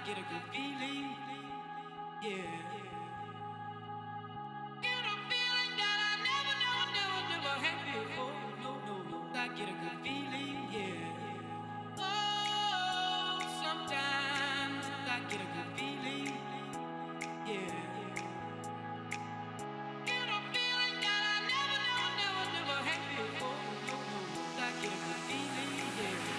get a good feeling, yeah. Get a feeling that I never had before. No. I get a good feeling, yeah. Oh, sometimes I get a good feeling, yeah. Get a feeling that I never had before. No. I get a good feeling, yeah.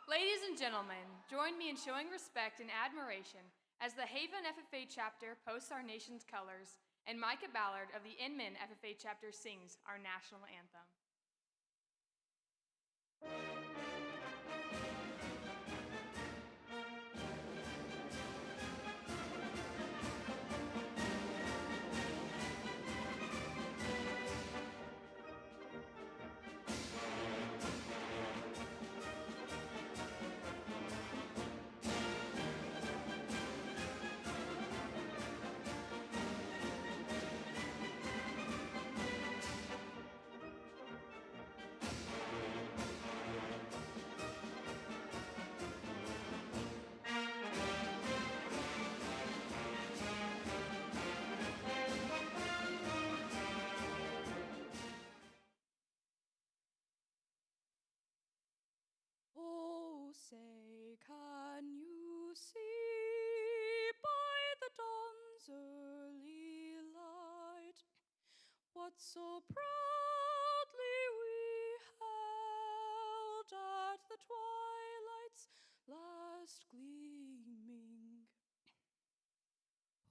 Ladies and gentlemen, join me in showing respect and admiration as the Haven FFA chapter posts our nation's colors and Micah Ballard of the Inman FFA chapter sings our national anthem. that so proudly we held at the twilight's last gleaming,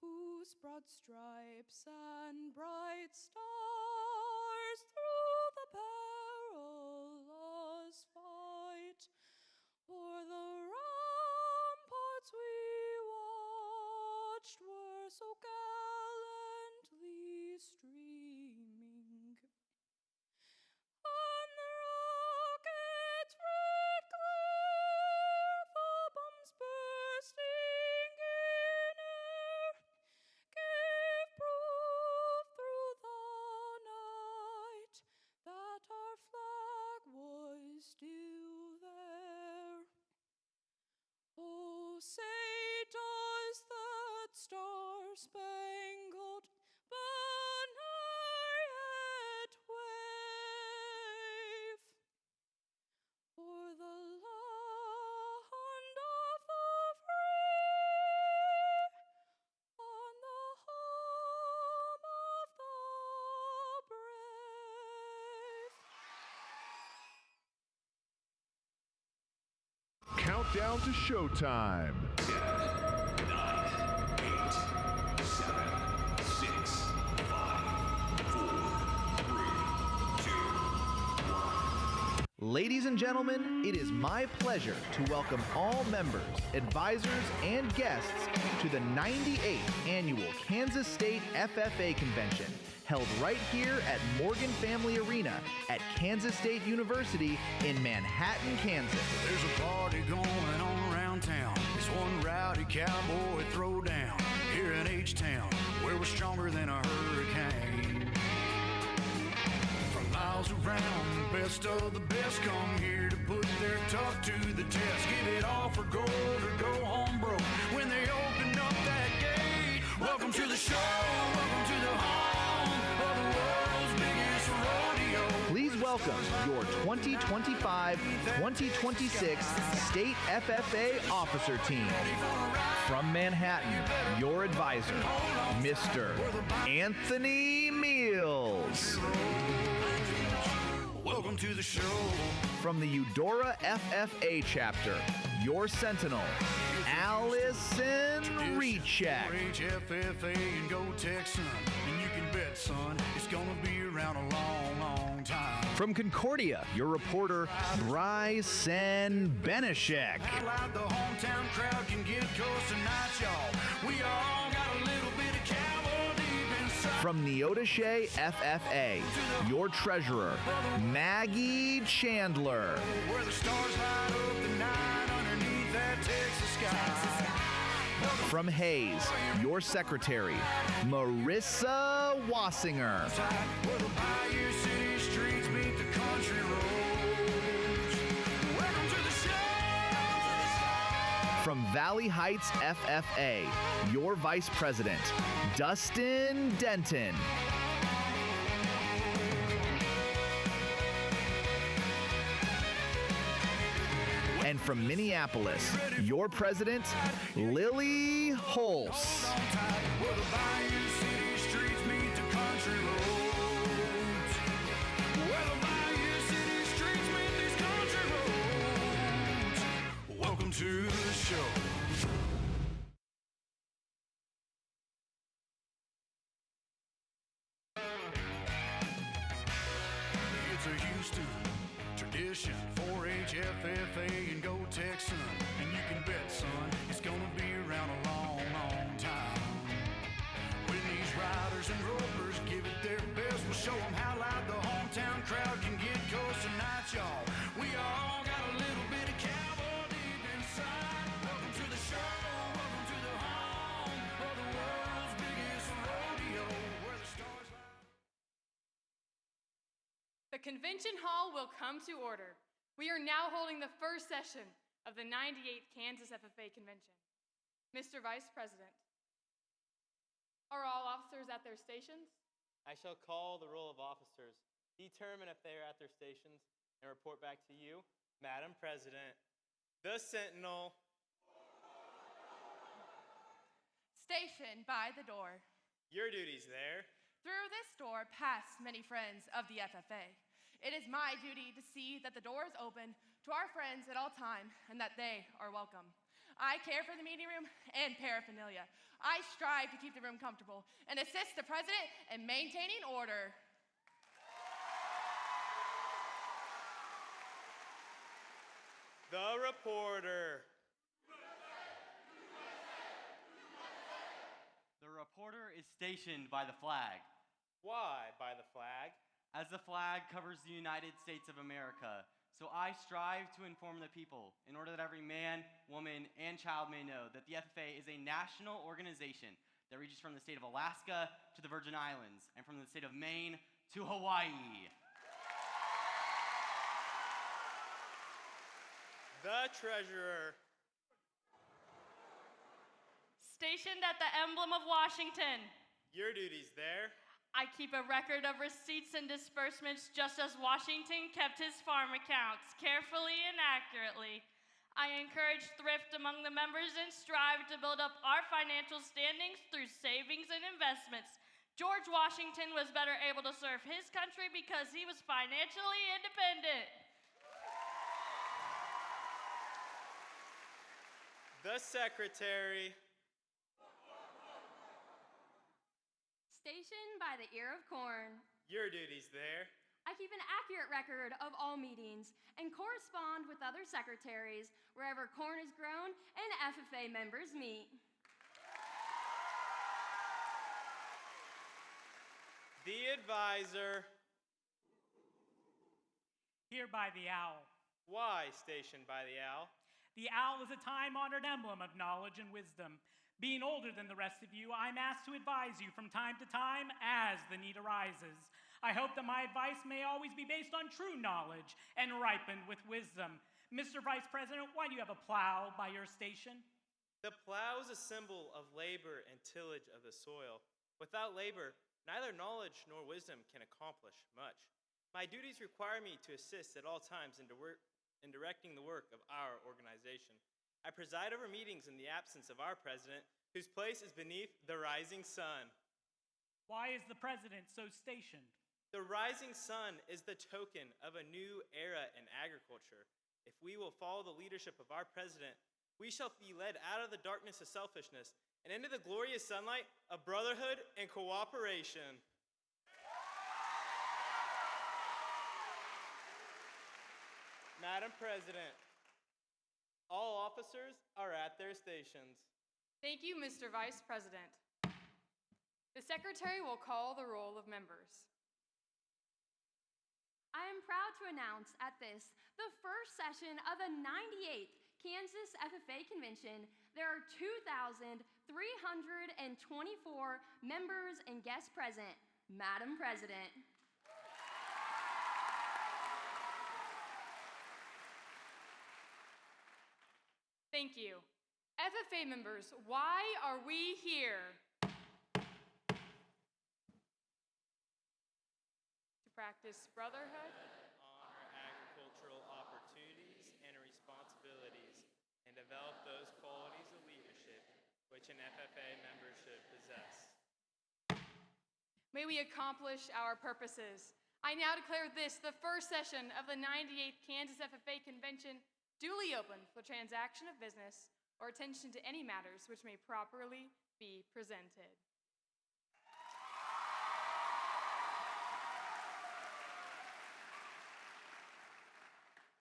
whose broad stripes and bright stars through the perilous fight o'er the ramparts we watched were so gallantly streaming. On the rocket's red glare, the bombs bursting in air, gave proof through the night that our flag was still there. Oh, say does that star-spangled banner yet wave o'er the land of the free, on the home of the brave? Countdown to showtime. 10, 9, 8, 7, 6, 5, 4, 3, 2, 1. Ladies and gentlemen, it is my pleasure to welcome all members, advisors, and guests to the 98th Annual Kansas State FFA Convention, held right here at Morgan Family Arena at Kansas State University in Manhattan, Kansas. There's a party going on around town. It's one rowdy cowboy throwdown here in H-Town, where we're stronger than a hurricane. From miles around, the best of the best come here to put their tough to the test. Give it all for gold or go home broke when they open up that gate. Welcome to the show, welcome to the home of the world's biggest rodeo. Please welcome your 2025-2026 State FFA Officer Team. From Manhattan, your advisor, Mr. Anthony Meals. Welcome to the show. From the Eudora FFA chapter, your sentinel, Allison Recheck. FFA and go Texan, and you can bet, son, it's gonna be around a long, long time. From Concordia, your reporter, Bryson Benishek. Loud the hometown crowd can get close tonight, y'all. We all got a little bit of cowboy deep inside. From Neodesha FFA, your treasurer, Maggie Chandler. Where the stars light up the night underneath that Texas sky. From Hayes, your secretary, Marissa Wassinger. Where the Bayou City streets meet the country roads. Welcome to the show. From Valley Heights FFA, your vice president, Dustin Denton. And from Minneapolis, your president, Lily Holst. Where the Bayou City streets meet the country roads. Where the Bayou City streets meet these country roads. Welcome to the show. It's a Houston tradition, 4-H, FFA, and go Texan. And you can bet, son, it's gonna be around a long, long time. When these riders and ropers give it their best, we'll show them how loud the hometown crowd can get close tonight, y'all. We all got a little bit of cowboy deep inside. Welcome to the show, welcome to the home of the world's biggest rodeo, where the stars light. The convention hall will come to order. We are now holding the first session of the 98th Kansas FFA Convention. Mr. Vice President, are all officers at their stations? I shall call the roll of officers, determine if they are at their stations, and report back to you, Madam President. The Sentinel. Station by the door. Your duty's there. Through this door pass many friends of the FFA. It is my duty to see that the door is open to our friends at all time and that they are welcome. I care for the meeting room and paraphernalia. I strive to keep the room comfortable and assist the president in maintaining order. The reporter. The reporter is stationed by the flag. Why by the flag? As the flag covers the United States of America, so I strive to inform the people in order that every man, woman, and child may know that the FFA is a national organization that reaches from the state of Alaska to the Virgin Islands and from the state of Maine to Hawaii. The treasurer. Stationed at the emblem of Washington. Your duty's there. I keep a record of receipts and disbursements just as Washington kept his farm accounts, carefully and accurately. I encourage thrift among the members and strive to build up our financial standings through savings and investments. George Washington was better able to serve his country because he was financially independent. The secretary. Stationed by the ear of corn. Your duty's there. I keep an accurate record of all meetings and correspond with other secretaries wherever corn is grown and FFA members meet. The advisor. Here by the owl. Why stationed by the owl? The owl is a time-honored emblem of knowledge and wisdom. Being older than the rest of you, I'm asked to advise you from time to time as the need arises. I hope that my advice may always be based on true knowledge and ripened with wisdom. Mr. Vice President, why do you have a plow by your station? The plow is a symbol of labor and tillage of the soil. Without labor, neither knowledge nor wisdom can accomplish much. My duties require me to assist at all times in directing the work of our organization. I preside over meetings in the absence of our president, whose place is beneath the rising sun. Why is the president so stationed? The rising sun is the token of a new era in agriculture. If we will follow the leadership of our president, we shall be led out of the darkness of selfishness and into the glorious sunlight of brotherhood and cooperation. Madam President, all officers are at their stations. Thank you, Mr. Vice President. The Secretary will call the roll of members. I am proud to announce at this, the first session of the 98th Kansas FFA Convention, there are 2,324 members and guests present. Madam President. Thank you. FFA members, why are we here? To practice brotherhood, honor agricultural opportunities and responsibilities, and develop those qualities of leadership which an FFA member should possess. may we accomplish our purposes. I now declare this the first session of the 98th Kansas FFA Convention duly open for transaction of business or attention to any matters which may properly be presented.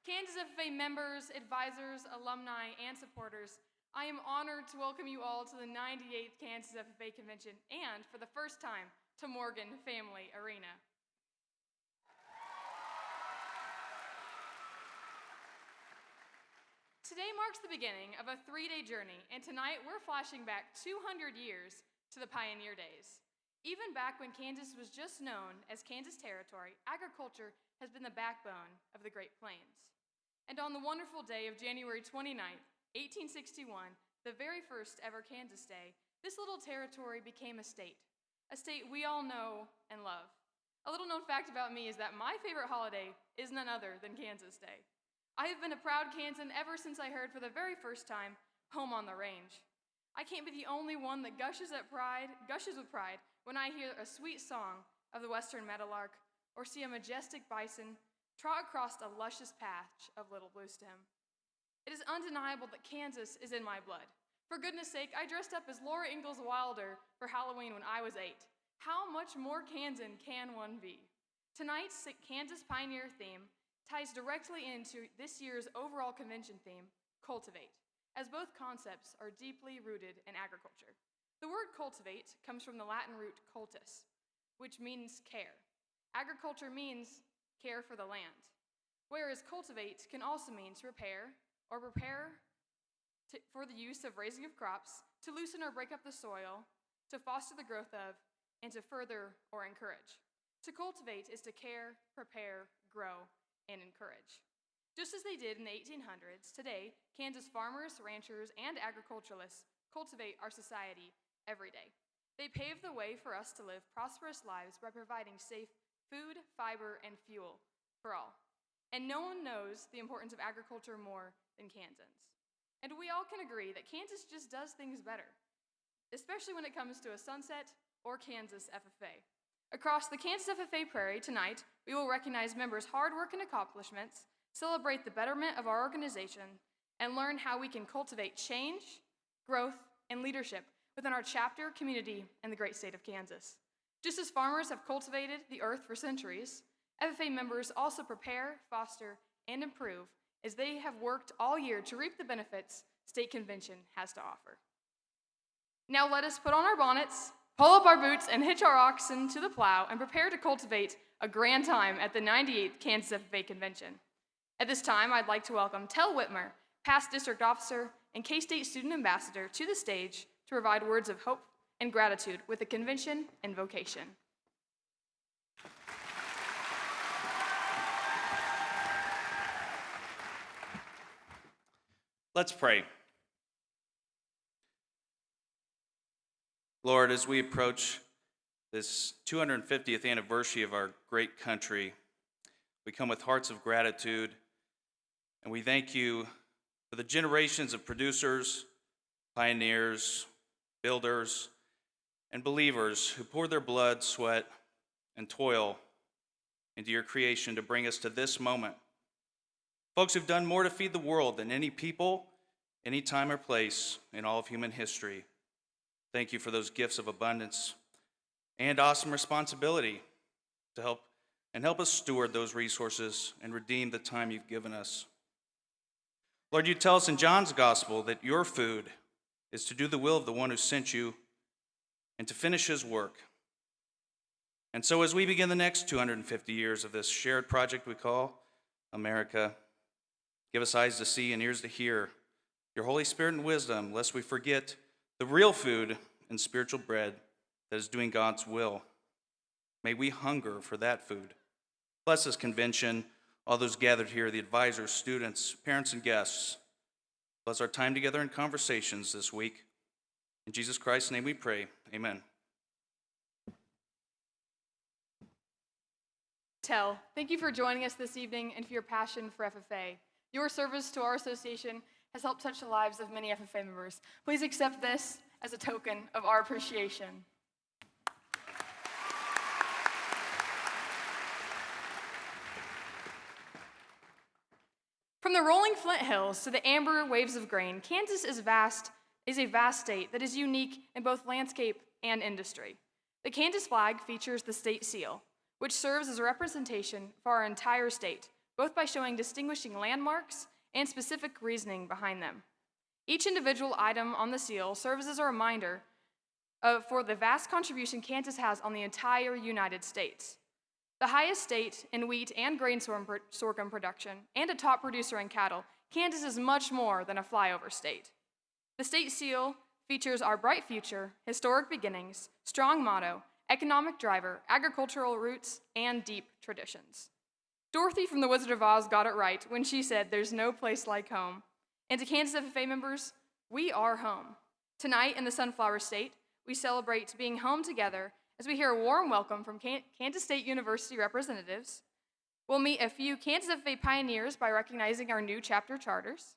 Kansas FFA members, advisors, alumni, and supporters, I am honored to welcome you all to the 98th Kansas FFA Convention and, for the first time, to Morgan Family Arena. Today marks the beginning of a 3-day journey, and tonight we're flashing back 200 years to the pioneer days. Even back when Kansas was just known as Kansas Territory, agriculture has been the backbone of the Great Plains. And on the wonderful day of January 29th, 1861, the very first ever Kansas Day, this little territory became a state we all know and love. A little known fact about me is that my favorite holiday is none other than Kansas Day. I have been a proud Kansan ever since I heard for the very first time, home on the range. I can't be the only one that gushes with pride when I hear a sweet song of the western meadowlark or see a majestic bison trot across a luscious patch of little bluestem. It is undeniable that Kansas is in my blood. For goodness sake, I dressed up as Laura Ingalls Wilder for Halloween when I was 8. How much more Kansan can one be? Tonight's Kansas Pioneer theme ties directly into this year's overall convention theme, Cultivate, as both concepts are deeply rooted in agriculture. The word cultivate comes from the Latin root cultus, which means care. Agriculture means care for the land, whereas cultivate can also mean to repair or prepare for the use of raising of crops, to loosen or break up the soil, to foster the growth of, and to further or encourage. To cultivate is to care, prepare, grow, and encourage. Just as they did in the 1800s, today, Kansas farmers, ranchers, and agriculturalists cultivate our society every day. They pave the way for us to live prosperous lives by providing safe food, fiber, and fuel for all. And no one knows the importance of agriculture more than Kansans. And we all can agree that Kansas just does things better, especially when it comes to a Sunset or Kansas FFA. Across the Kansas FFA prairie tonight, we will recognize members' hard work and accomplishments, celebrate the betterment of our organization, and learn how we can cultivate change, growth, and leadership within our chapter, community, and the great state of Kansas. Just as farmers have cultivated the earth for centuries, FFA members also prepare, foster, and improve as they have worked all year to reap the benefits State Convention has to offer. Now let us put on our bonnets, pull up our boots, and hitch our oxen to the plow and prepare to cultivate a grand time at the 98th Kansas FFA Convention. At this time, I'd like to welcome Tel Whitmer, past district officer and K-State student ambassador, to the stage to provide words of hope and gratitude with the convention invocation. Let's pray. Lord, as we approach this 250th anniversary of our great country, we come with hearts of gratitude, and we thank you for the generations of producers, pioneers, builders, and believers who poured their blood, sweat, and toil into your creation to bring us to this moment. Folks who've done more to feed the world than any people, any time or place in all of human history. Thank you for those gifts of abundance and awesome responsibility to help us steward those resources and redeem the time you've given us. Lord, you tell us in John's gospel that your food is to do the will of the one who sent you and to finish his work. And so as we begin the next 250 years of this shared project we call America, give us eyes to see and ears to hear your Holy Spirit and wisdom, lest we forget the real food and spiritual bread that is doing God's will. May we hunger for that food. Bless this convention, all those gathered here, the advisors, students, parents, and guests. Bless our time together in conversations this week. In Jesus Christ's name we pray, amen. Tel, thank you for joining us this evening and for your passion for FFA. Your service to our association has helped touch the lives of many FFA members. Please accept this as a token of our appreciation. From the rolling Flint Hills to the amber waves of grain, Kansas is a vast state that is unique in both landscape and industry. The Kansas flag features the state seal, which serves as a representation for our entire state, both by showing distinguishing landmarks and specific reasoning behind them. Each individual item on the seal serves as a reminder for the vast contribution Kansas has on the entire United States. The highest state in wheat and grain sorghum production, and a top producer in cattle, Kansas is much more than a flyover state. The state seal features our bright future, historic beginnings, strong motto, economic driver, agricultural roots, and deep traditions. Dorothy from The Wizard of Oz got it right when she said there's no place like home. And to Kansas FFA members, we are home. Tonight in the Sunflower State, we celebrate being home together as we hear a warm welcome from Kansas State University representatives. We'll meet a few Kansas FFA pioneers by recognizing our new chapter charters.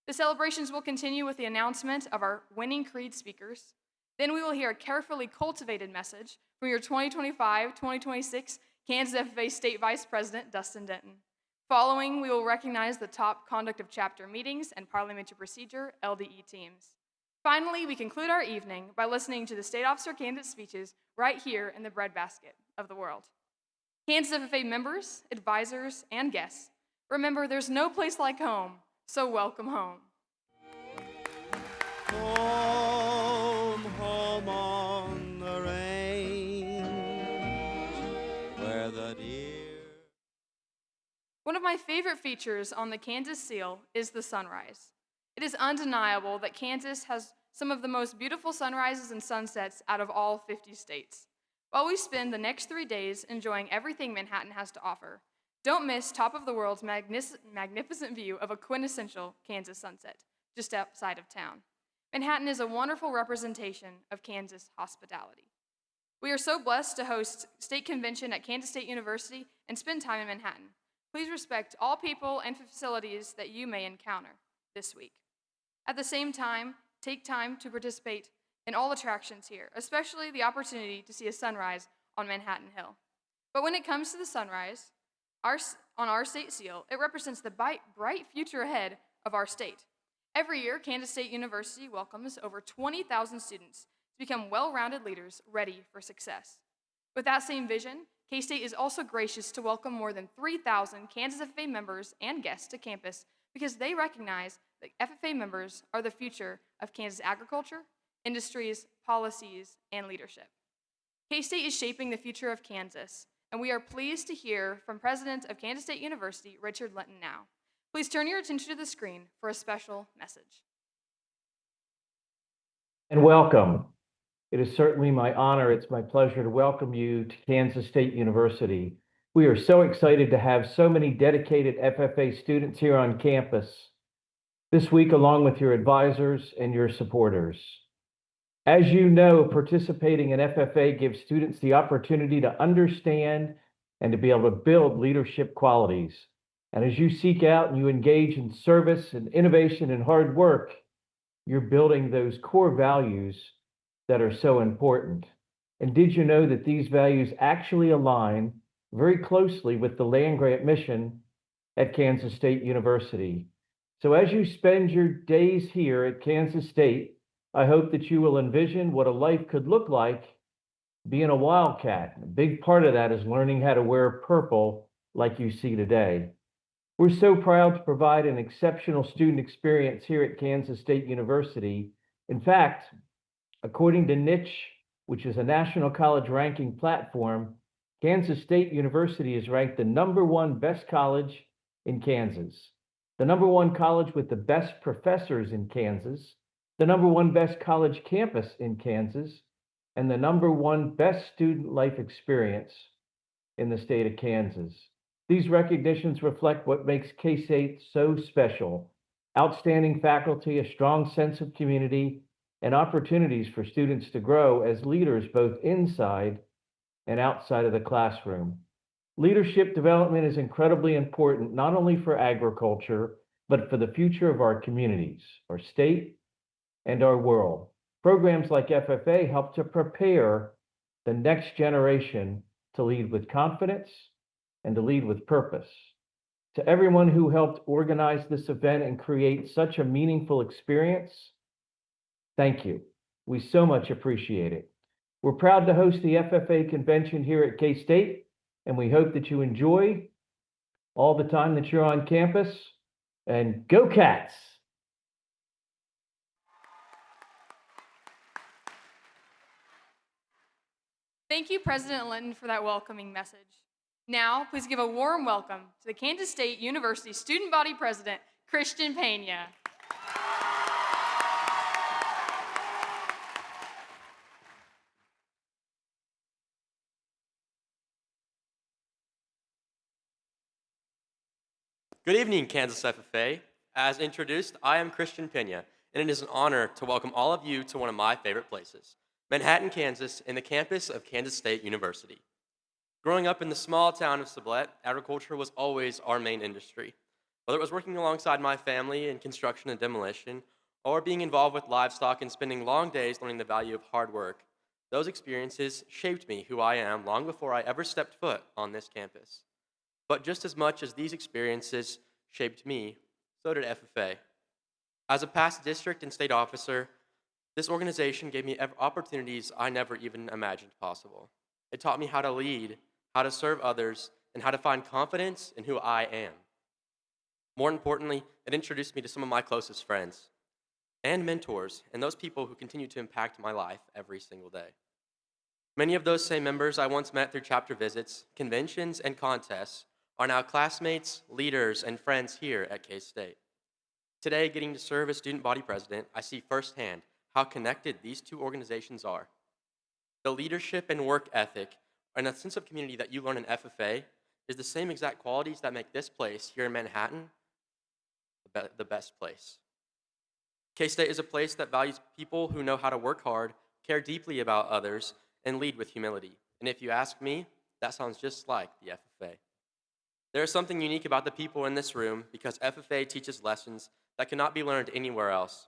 The celebrations will continue with the announcement of our winning creed speakers. Then we will hear a carefully cultivated message from your 2025-2026 Kansas FFA State Vice President, Dustin Denton. Following, we will recognize the top conduct of chapter meetings and parliamentary procedure LDE teams. Finally, we conclude our evening by listening to the state officer candidate speeches right here in the breadbasket of the world. Kansas FFA members, advisors, and guests, remember there's no place like home, so welcome home. Home, home on the range, where the deer... One of my favorite features on the Kansas Seal is the sunrise. It is undeniable that Kansas has some of the most beautiful sunrises and sunsets out of all 50 states. While we spend the next 3 days enjoying everything Manhattan has to offer, don't miss top of the world's magnificent view of a quintessential Kansas sunset just outside of town. Manhattan is a wonderful representation of Kansas hospitality. We are so blessed to host state convention at Kansas State University and spend time in Manhattan. Please respect all people and facilities that you may encounter this week. At the same time, take time to participate in all attractions here, especially the opportunity to see a sunrise on Manhattan Hill. But when it comes to the sunrise, on our state seal, it represents the bright future ahead of our state. Every year, Kansas State University welcomes over 20,000 students to become well-rounded leaders ready for success. With that same vision, K-State is also gracious to welcome more than 3,000 Kansas FFA members and guests to campus because they recognize that FFA members are the future of Kansas agriculture, industries, policies, and leadership. K-State is shaping the future of Kansas, and we are pleased to hear from President of Kansas State University, Richard Linton now. Please turn your attention to the screen for a special message. And welcome. It is certainly my honor, it's my pleasure to welcome you to Kansas State University. We are so excited to have so many dedicated FFA students here on campus this week, along with your advisors and your supporters. As you know, participating in FFA gives students the opportunity to understand and to be able to build leadership qualities. And as you seek out and you engage in service and innovation and hard work, you're building those core values that are so important. And did you know that these values actually align very closely with the land-grant mission at Kansas State University? So as you spend your days here at Kansas State, I hope that you will envision what a life could look like being a Wildcat. A big part of that is learning how to wear purple like you see today. We're so proud to provide an exceptional student experience here at Kansas State University. In fact, according to Niche, which is a national college ranking platform, Kansas State University is ranked the #1 best college in Kansas, the #1 college with the best professors in Kansas, the #1 best college campus in Kansas, and the #1 best student life experience in the state of Kansas. These recognitions reflect what makes K-State so special: outstanding faculty, a strong sense of community, and opportunities for students to grow as leaders both inside and outside of the classroom. Leadership development is incredibly important, not only for agriculture, but for the future of our communities, our state, and our world. Programs like FFA help to prepare the next generation to lead with confidence and to lead with purpose. To everyone who helped organize this event and create such a meaningful experience, thank you. We so much appreciate it. We're proud to host the FFA convention here at K-State, and we hope that you enjoy all the time that you're on campus. And go Cats! Thank you, President Linton, for that welcoming message. Now, please give a warm welcome to the Kansas State University Student Body President, Christian Pena. Good evening, Kansas FFA. As introduced, I am Christian Pena, and it is an honor to welcome all of you to one of my favorite places, Manhattan, Kansas, and the campus of Kansas State University. Growing up in the small town of Sublette, agriculture was always our main industry. Whether it was working alongside my family in construction and demolition, or being involved with livestock and spending long days learning the value of hard work. Those experiences shaped me who I am long before I ever stepped foot on this campus. But just as much as these experiences shaped me, so did FFA. As a past district and state officer, this organization gave me opportunities I never even imagined possible. It taught me how to lead, how to serve others, and how to find confidence in who I am. More importantly, it introduced me to some of my closest friends and mentors, and those people who continue to impact my life every single day. Many of those same members I once met through chapter visits, conventions, and contests are now classmates, leaders, and friends here at K-State. Today, getting to serve as student body president, I see firsthand how connected these two organizations are. The leadership and work ethic and a sense of community that you learn in FFA is the same exact qualities that make this place here in Manhattan the best place. K-State is a place that values people who know how to work hard, care deeply about others, and lead with humility. And if you ask me, that sounds just like the FFA. There is something unique about the people in this room because FFA teaches lessons that cannot be learned anywhere else.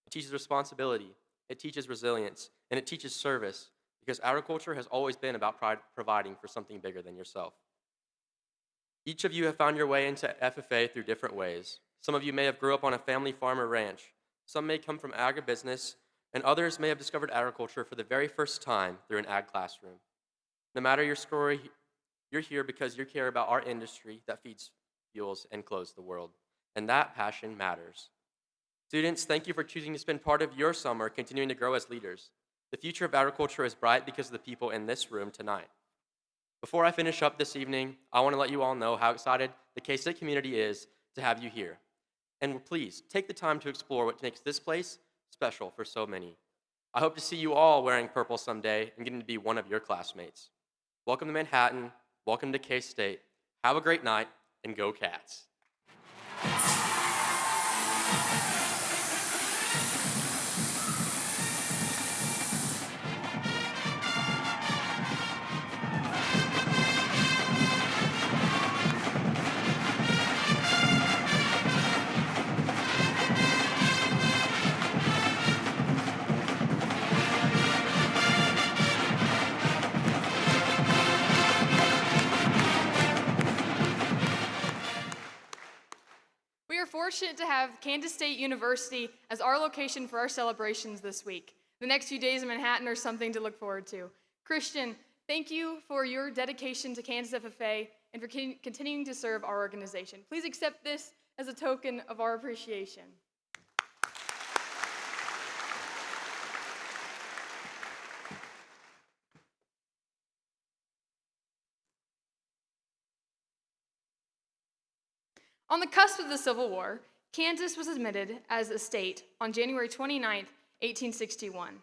It teaches responsibility, it teaches resilience, and it teaches service because agriculture has always been about providing for something bigger than yourself. Each of you have found your way into FFA through different ways. Some of you may have grew up on a family farm or ranch. Some may come from agribusiness, and others may have discovered agriculture for the very first time through an ag classroom. No matter your story, you're here because you care about our industry that feeds, fuels, and clothes the world. And that passion matters. Students, thank you for choosing to spend part of your summer continuing to grow as leaders. The future of agriculture is bright because of the people in this room tonight. Before I finish up this evening, I want to let you all know how excited the K-State community is to have you here. And please, take the time to explore what makes this place special for so many. I hope to see you all wearing purple someday and getting to be one of your classmates. Welcome to Manhattan, welcome to K-State. Have a great night, and go Cats. We are fortunate to have Kansas State University as our location for our celebrations this week. The next few days in Manhattan are something to look forward to. Christian, thank you for your dedication to Kansas FFA and for continuing to serve our organization. Please accept this as a token of our appreciation. On the cusp of the Civil War, Kansas was admitted as a state on January 29, 1861.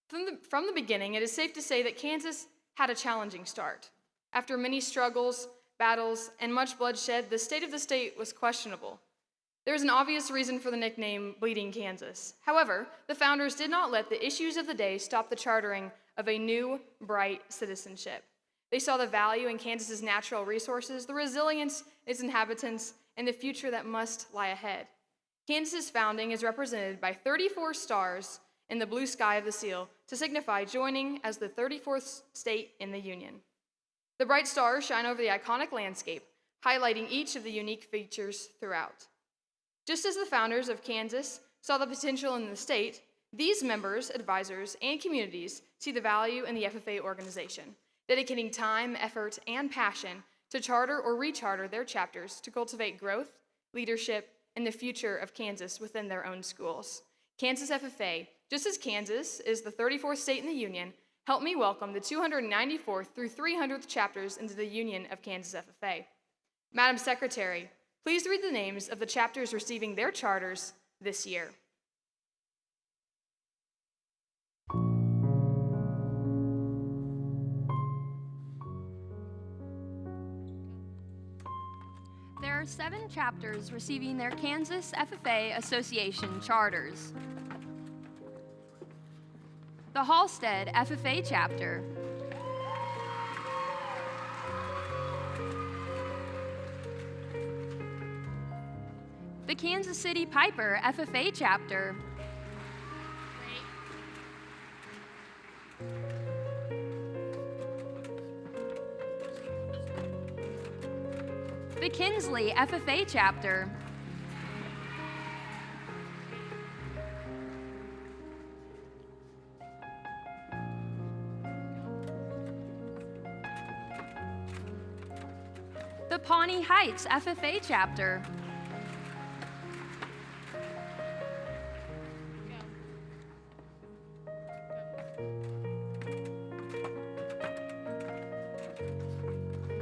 From the beginning, it is safe to say that Kansas had a challenging start. After many struggles, battles, and much bloodshed, the state of the state was questionable. There is an obvious reason for the nickname Bleeding Kansas. However, the founders did not let the issues of the day stop the chartering of a new, bright citizenship. They saw the value in Kansas's natural resources, the resilience of its inhabitants, and the future that must lie ahead. Kansas's founding is represented by 34 stars in the blue sky of the seal to signify joining as the 34th state in the Union. The bright stars shine over the iconic landscape, highlighting each of the unique features throughout. Just as the founders of Kansas saw the potential in the state, these members, advisors, and communities see the value in the FFA organization, dedicating time, effort, and passion to charter or recharter their chapters to cultivate growth, leadership, and the future of Kansas within their own schools. Kansas FFA, just as Kansas is the 34th state in the Union, help me welcome the 294th through 300th chapters into the Union of Kansas FFA. Madam Secretary, please read the names of the chapters receiving their charters this year. There are 7 chapters receiving their Kansas FFA Association charters. The Halstead FFA chapter, the Kansas City Piper FFA chapter, the Kinsley FFA chapter. The Pawnee Heights FFA chapter.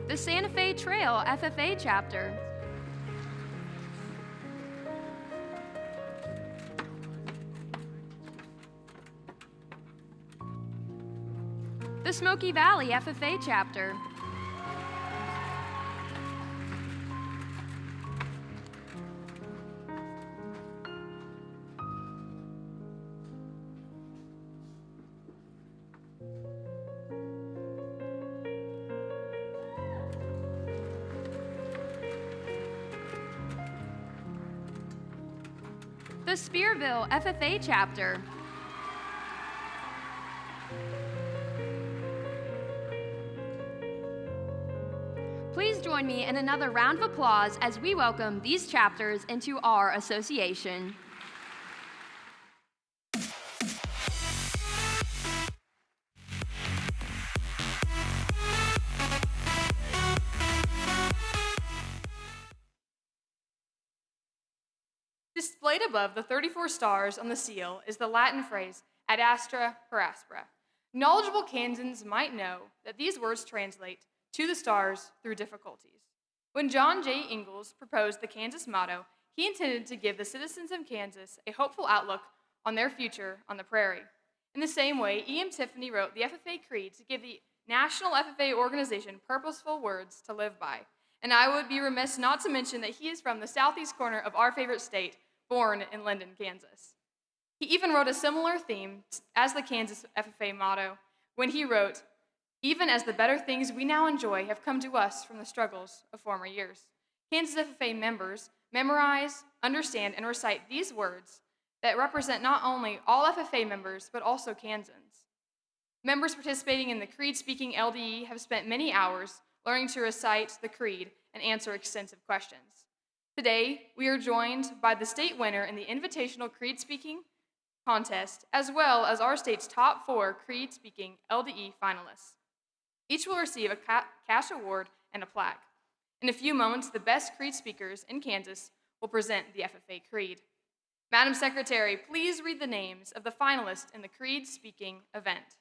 The Santa Fe Trail FFA chapter. The Smoky Valley FFA chapter. The Spearville FFA chapter. Please join me in another round of applause as we welcome these chapters into our association. Displayed above the 34 stars on the seal is the Latin phrase ad astra per aspera. Knowledgeable Kansans might know that these words translate to the stars through difficulties. When John J. Ingalls proposed the Kansas motto, he intended to give the citizens of Kansas a hopeful outlook on their future on the prairie. In the same way, E.M. Tiffany wrote the FFA Creed to give the National FFA organization purposeful words to live by. And I would be remiss not to mention that he is from the southeast corner of our favorite state, born in Linden, Kansas. He even wrote a similar theme as the Kansas FFA motto when he wrote, "Even as the better things we now enjoy have come to us from the struggles of former years." Kansas FFA members memorize, understand, and recite these words that represent not only all FFA members, but also Kansans. Members participating in the Creed-speaking LDE have spent many hours learning to recite the Creed and answer extensive questions. Today, we are joined by the state winner in the Invitational Creed-speaking contest, as well as our state's top 4 Creed-speaking LDE finalists. Each will receive a cash award and a plaque. In a few moments, the best Creed speakers in Kansas will present the FFA Creed. Madam Secretary, please read the names of the finalists in the Creed-speaking event.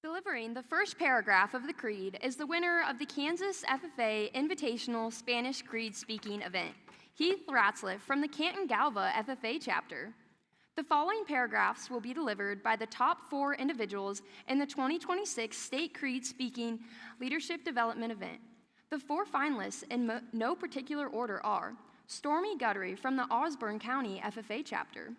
Delivering the first paragraph of the Creed is the winner of the Kansas FFA Invitational Spanish Creed speaking event, Heath Ratzliff from the Canton Galva FFA chapter. The following paragraphs will be delivered by the top 4 individuals in the 2026 State Creed Speaking Leadership Development event. The 4 finalists in no particular order are Stormy Guttery from the Osborne County FFA chapter,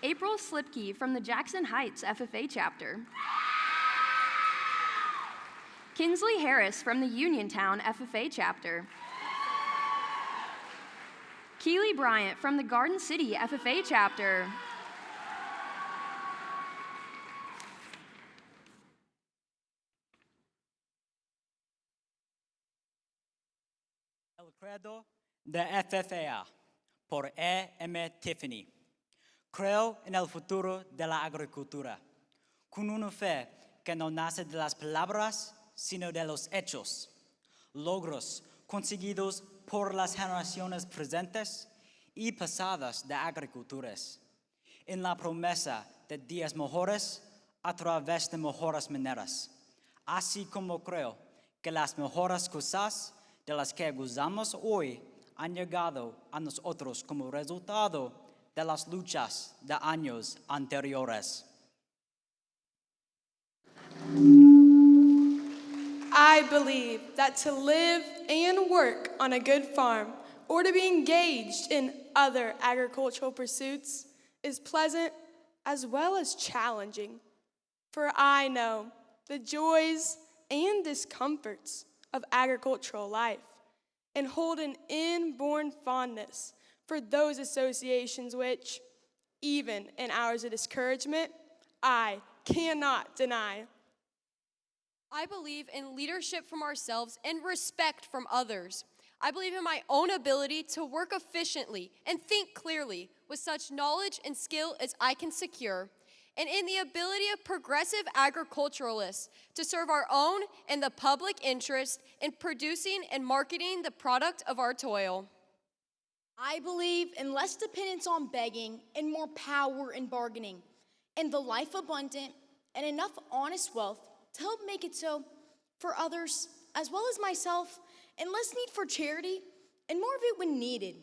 April Slipke from the Jackson Heights FFA chapter, Kinsley Harris from the Uniontown FFA chapter, Keely Bryant from the Garden City FFA chapter, El credo de FFA por E.M. Tiffany. Creo en el futuro de la agricultura, con una fe que no nace de las palabras, sino de los hechos, logros conseguidos por las generaciones presentes y pasadas de agricultores, en la promesa de días mejores a través de mejores maneras, así como creo que las mejores cosas de las que gozamos hoy han llegado a nosotros como resultado de las luchas de años anteriores. I believe that to live and work on a good farm or to be engaged in other agricultural pursuits is pleasant as well as challenging. For I know the joys and discomforts of agricultural life and hold an inborn fondness for those associations which, even in hours of discouragement, I cannot deny. I believe in leadership from ourselves and respect from others. I believe in my own ability to work efficiently and think clearly with such knowledge and skill as I can secure, and in the ability of progressive agriculturalists to serve our own and the public interest in producing and marketing the product of our toil. I believe in less dependence on begging and more power in bargaining, and the life abundant and enough honest wealth to help make it so for others as well as myself, and less need for charity and more of it when needed,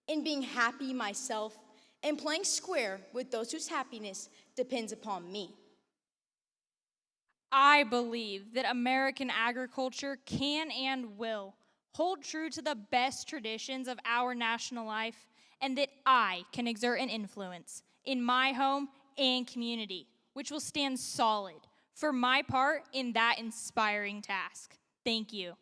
in being happy myself and playing square with those whose happiness depends upon me. I believe that American agriculture can and will hold true to the best traditions of our national life, and that I can exert an influence in my home and community, which will stand solid for my part in that inspiring task. Thank you.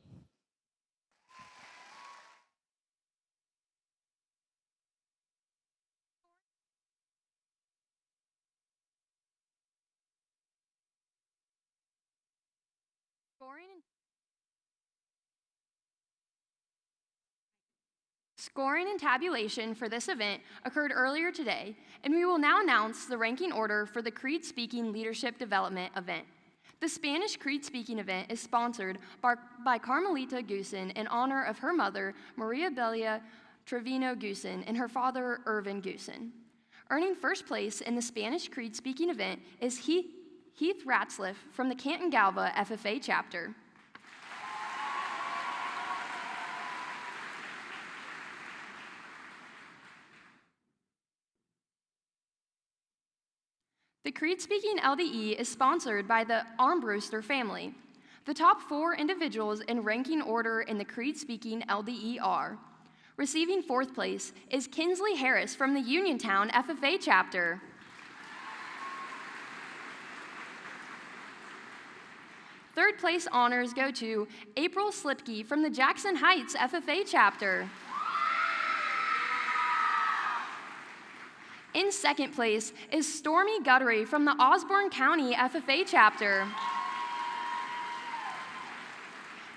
Scoring and tabulation for this event occurred earlier today, and we will now announce the ranking order for the Creed Speaking Leadership Development event. The Spanish Creed Speaking event is sponsored by Carmelita Gusen in honor of her mother, Maria Belia Trevino Gusen, and her father, Irvin Gusen. Earning first place in the Spanish Creed Speaking event is Heath Ratzliff from the Canton Galva FFA chapter. The Creed Speaking LDE is sponsored by the Armbruster family. The top 4 individuals in ranking order in the Creed Speaking LDE are: receiving fourth place is Kinsley Harris from the Uniontown FFA chapter. Third place honors go to April Slipke from the Jackson Heights FFA chapter. In second place is Stormy Guttery from the Osborne County FFA chapter.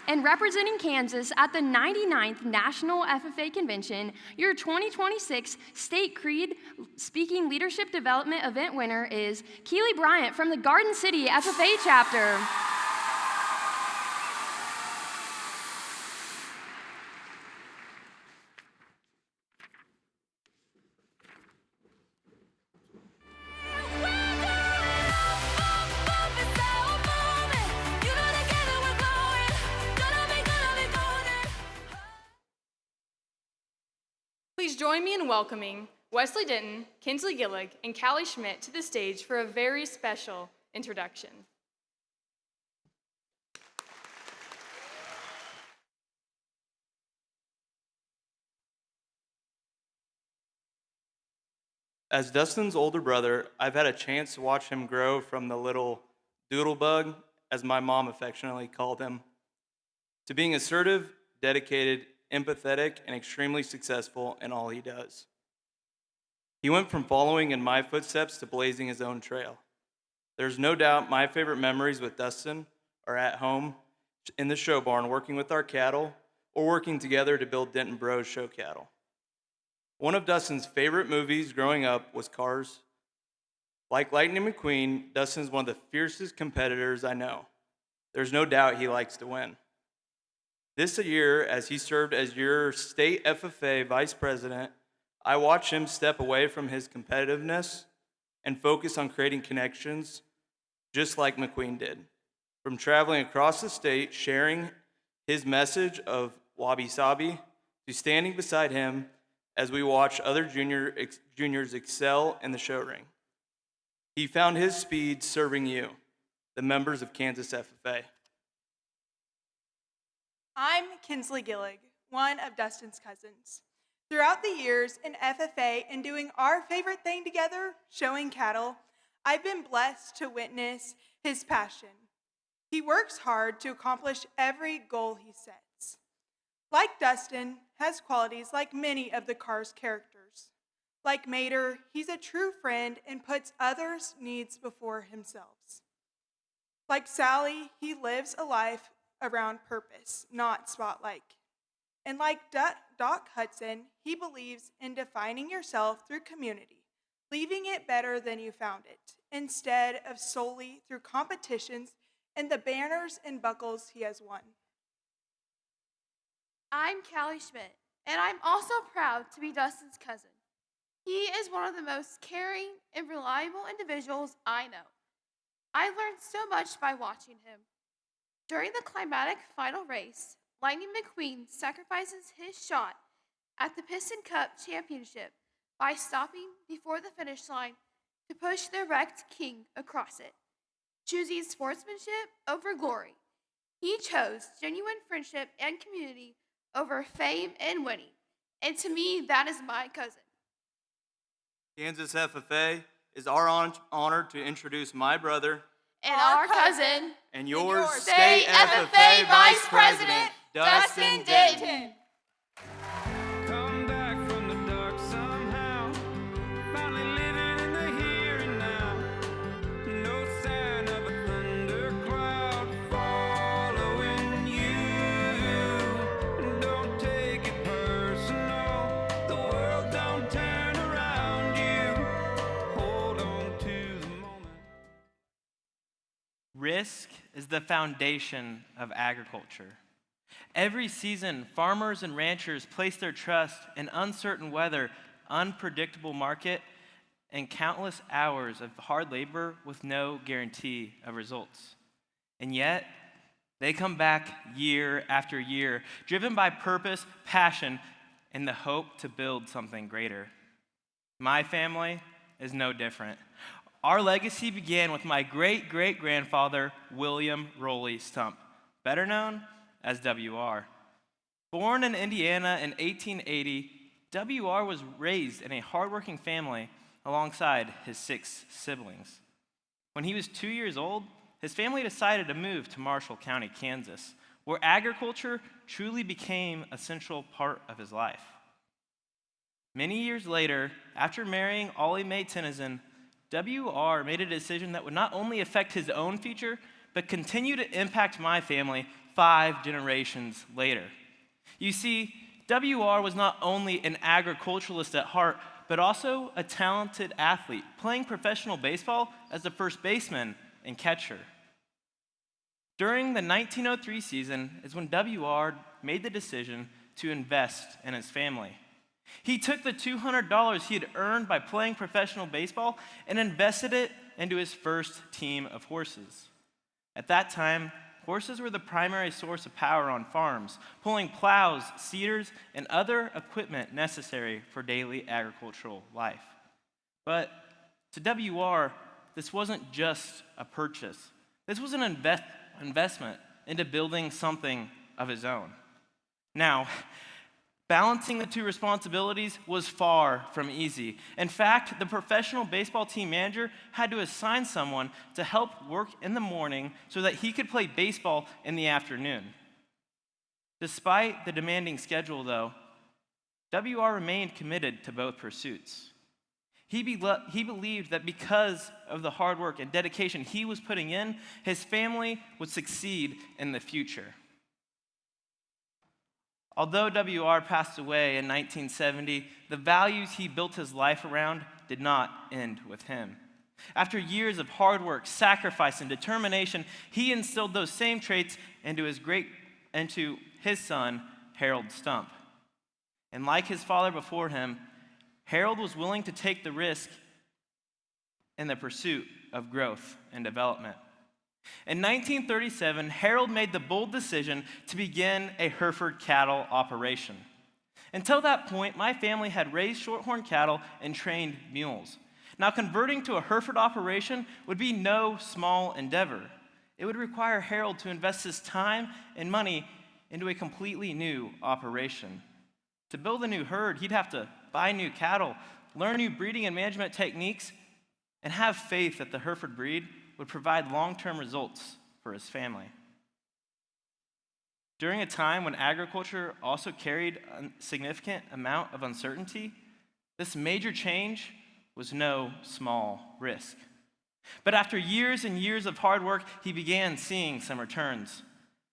And representing Kansas at the 99th National FFA Convention, your 2026 State Creed Speaking Leadership Development event winner is Keely Bryant from the Garden City FFA chapter. Please join me in welcoming Wesley Denton, Kinsley Gillig, and Callie Schmidt to the stage for a very special introduction. As Dustin's older brother, I've had a chance to watch him grow from the little doodlebug, as my mom affectionately called him, to being assertive, dedicated, empathetic, and extremely successful in all he does. He went from following in my footsteps to blazing his own trail. There's no doubt my favorite memories with Dustin are at home in the show barn working with our cattle or working together to build Denton Bros show cattle. One of Dustin's favorite movies growing up was Cars. Like Lightning McQueen, Dustin's one of the fiercest competitors I know. There's no doubt he likes to win. This year, as he served as your state FFA vice president, I watched him step away from his competitiveness and focus on creating connections, just like McQueen did. From traveling across the state, sharing his message of wabi sabi, to standing beside him as we watch other juniors excel in the show ring. He found his speed serving you, the members of Kansas FFA. I'm Kinsley Gillig, one of Dustin's cousins. Throughout the years in FFA and doing our favorite thing together, showing cattle, I've been blessed to witness his passion, He works hard to accomplish every goal he sets. Like Dustin, has qualities like many of the car's characters. Like Mater, he's a true friend and puts others' needs before himself. Like Sally, he lives a life around purpose, not spotlight. And like Doc Hudson, he believes in defining yourself through community, leaving it better than you found it, instead of solely through competitions and the banners and buckles he has won. I'm Callie Schmidt, and I'm also proud to be Dustin's cousin. He is one of the most caring and reliable individuals I know. I learned so much by watching him. During the climatic final race, Lightning McQueen sacrifices his shot at the Piston Cup Championship by stopping before the finish line to push the wrecked king across it, choosing sportsmanship over glory. He chose genuine friendship and community over fame and winning, and to me, that is my cousin. Kansas FFA, is our honor to introduce my brother And our cousin, and yours, State FFA Vice President, Dustin Denton. Come back from the dark somehow. Finally living in the here and now. No sign of a thundercloud following you. Don't take it personal. The world don't turn around you. Hold on to the moment. Risk is the foundation of agriculture. Every season, farmers and ranchers place their trust in uncertain weather, unpredictable market, and countless hours of hard labor with no guarantee of results. And yet, they come back year after year, driven by purpose, passion, and the hope to build something greater. My family is no different. Our legacy began with my great-great-grandfather, William Rowley Stump, better known as WR. Born in Indiana in 1880, WR was raised in a hardworking family alongside his 6 siblings. When he was 2 years old, his family decided to move to Marshall County, Kansas, where agriculture truly became a central part of his life. Many years later, after marrying Ollie Mae Tennyson, WR made a decision that would not only affect his own future, but continue to impact my family 5 generations later. You see, WR was not only an agriculturalist at heart, but also a talented athlete, playing professional baseball as a first baseman and catcher. During the 1903 season is when WR made the decision to invest in his family. He took the $200 he had earned by playing professional baseball and invested it into his first team of horses. At that time, horses were the primary source of power on farms, pulling plows, seeders, and other equipment necessary for daily agricultural life. But to WR, this wasn't just a purchase. This was an investment into building something of his own. Now, balancing the two responsibilities was far from easy. In fact, the professional baseball team manager had to assign someone to help work in the morning so that he could play baseball in the afternoon. Despite the demanding schedule, though, WR remained committed to both pursuits. He believed that because of the hard work and dedication he was putting in, his family would succeed in the future. Although WR passed away in 1970, the values he built his life around did not end with him. After years of hard work, sacrifice, and determination, he instilled those same traits into his son, Harold Stump. And like his father before him, Harold was willing to take the risk in the pursuit of growth and development. In 1937, Harold made the bold decision to begin a Hereford cattle operation. Until that point, my family had raised shorthorn cattle and trained mules. Now, converting to a Hereford operation would be no small endeavor. It would require Harold to invest his time and money into a completely new operation. To build a new herd, he'd have to buy new cattle, learn new breeding and management techniques, and have faith that the Hereford breed would provide long-term results for his family. During a time when agriculture also carried a significant amount of uncertainty, this major change was no small risk. But after years and years of hard work, he began seeing some returns.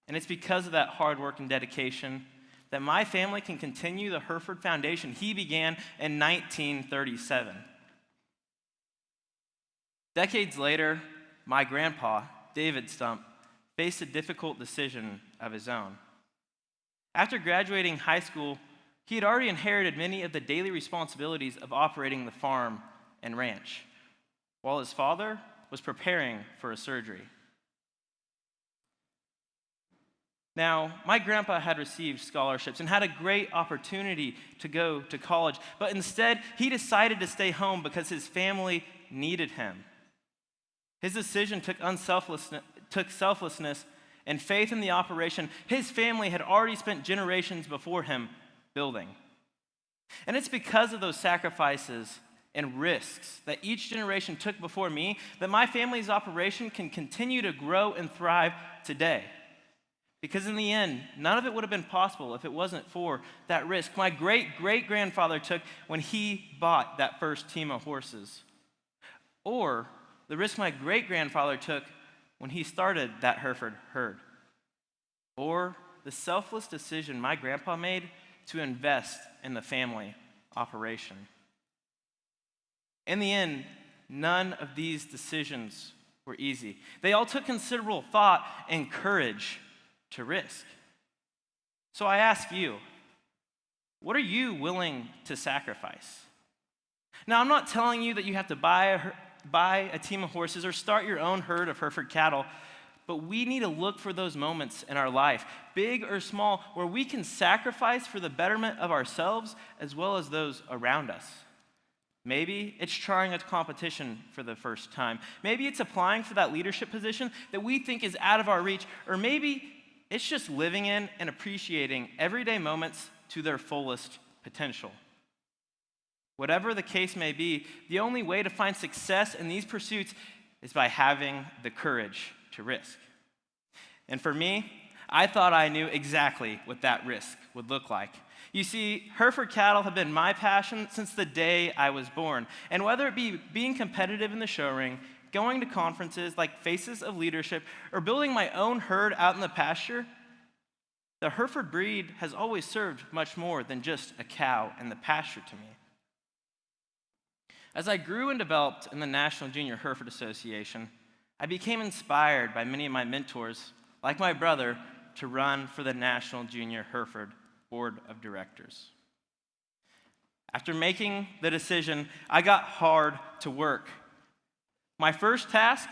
And it's because of that hard work and dedication that my family can continue the Hereford Foundation he began in 1937. Decades later, my grandpa, David Stump, faced a difficult decision of his own. After graduating high school, he had already inherited many of the daily responsibilities of operating the farm and ranch, while his father was preparing for a surgery. Now, my grandpa had received scholarships and had a great opportunity to go to college, but instead, he decided to stay home because his family needed him. His decision took selflessness and faith in the operation his family had already spent generations before him building. And it's because of those sacrifices and risks that each generation took before me that my family's operation can continue to grow and thrive today. Because in the end, none of it would have been possible if it wasn't for that risk my great-great-grandfather took when he bought that first team of horses, or the risk my great-grandfather took when he started that Hereford herd, or the selfless decision my grandpa made to invest in the family operation. In the end, none of these decisions were easy. They all took considerable thought and courage to risk. So I ask you, what are you willing to sacrifice? Now, I'm not telling you that you have to buy a team of horses or start your own herd of Hereford cattle, but we need to look for those moments in our life, big or small, where we can sacrifice for the betterment of ourselves as well as those around us. Maybe it's trying a competition for the first time. Maybe it's applying for that leadership position that we think is out of our reach, or maybe it's just living in and appreciating everyday moments to their fullest potential. Whatever the case may be, the only way to find success in these pursuits is by having the courage to risk. And for me, I thought I knew exactly what that risk would look like. You see, Hereford cattle have been my passion since the day I was born. And whether it be being competitive in the show ring, going to conferences like Faces of Leadership, or building my own herd out in the pasture, the Hereford breed has always served much more than just a cow in the pasture to me. As I grew and developed in the National Junior Hereford Association, I became inspired by many of my mentors, like my brother, to run for the National Junior Hereford Board of Directors. After making the decision, I got hard to work. My first task,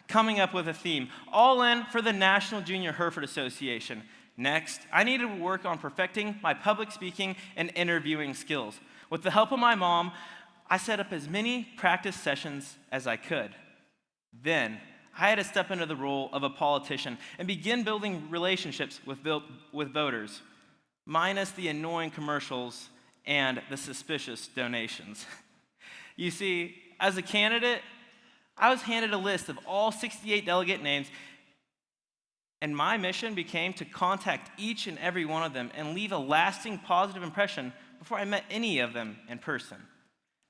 coming up with a theme, all in for the National Junior Hereford Association. Next, I needed to work on perfecting my public speaking and interviewing skills. With the help of my mom, I set up as many practice sessions as I could. Then, I had to step into the role of a politician and begin building relationships with voters, minus the annoying commercials and the suspicious donations. You see, as a candidate, I was handed a list of all 68 delegate names, and my mission became to contact each and every one of them and leave a lasting positive impression before I met any of them in person.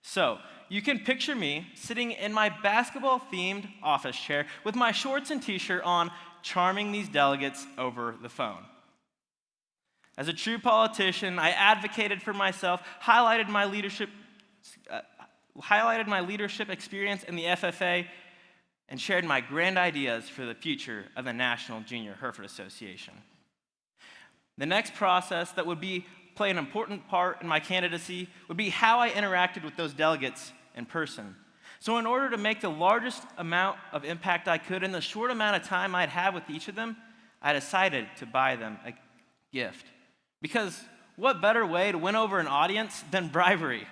So, you can picture me sitting in my basketball-themed office chair with my shorts and t-shirt on, charming these delegates over the phone. As a true politician, I advocated for myself, highlighted my leadership experience in the FFA, and shared my grand ideas for the future of the National Junior Hereford Association. The next process that would play an important part in my candidacy would be how I interacted with those delegates in person. So in order to make the largest amount of impact I could in the short amount of time I'd have with each of them, I decided to buy them a gift. Because what better way to win over an audience than bribery?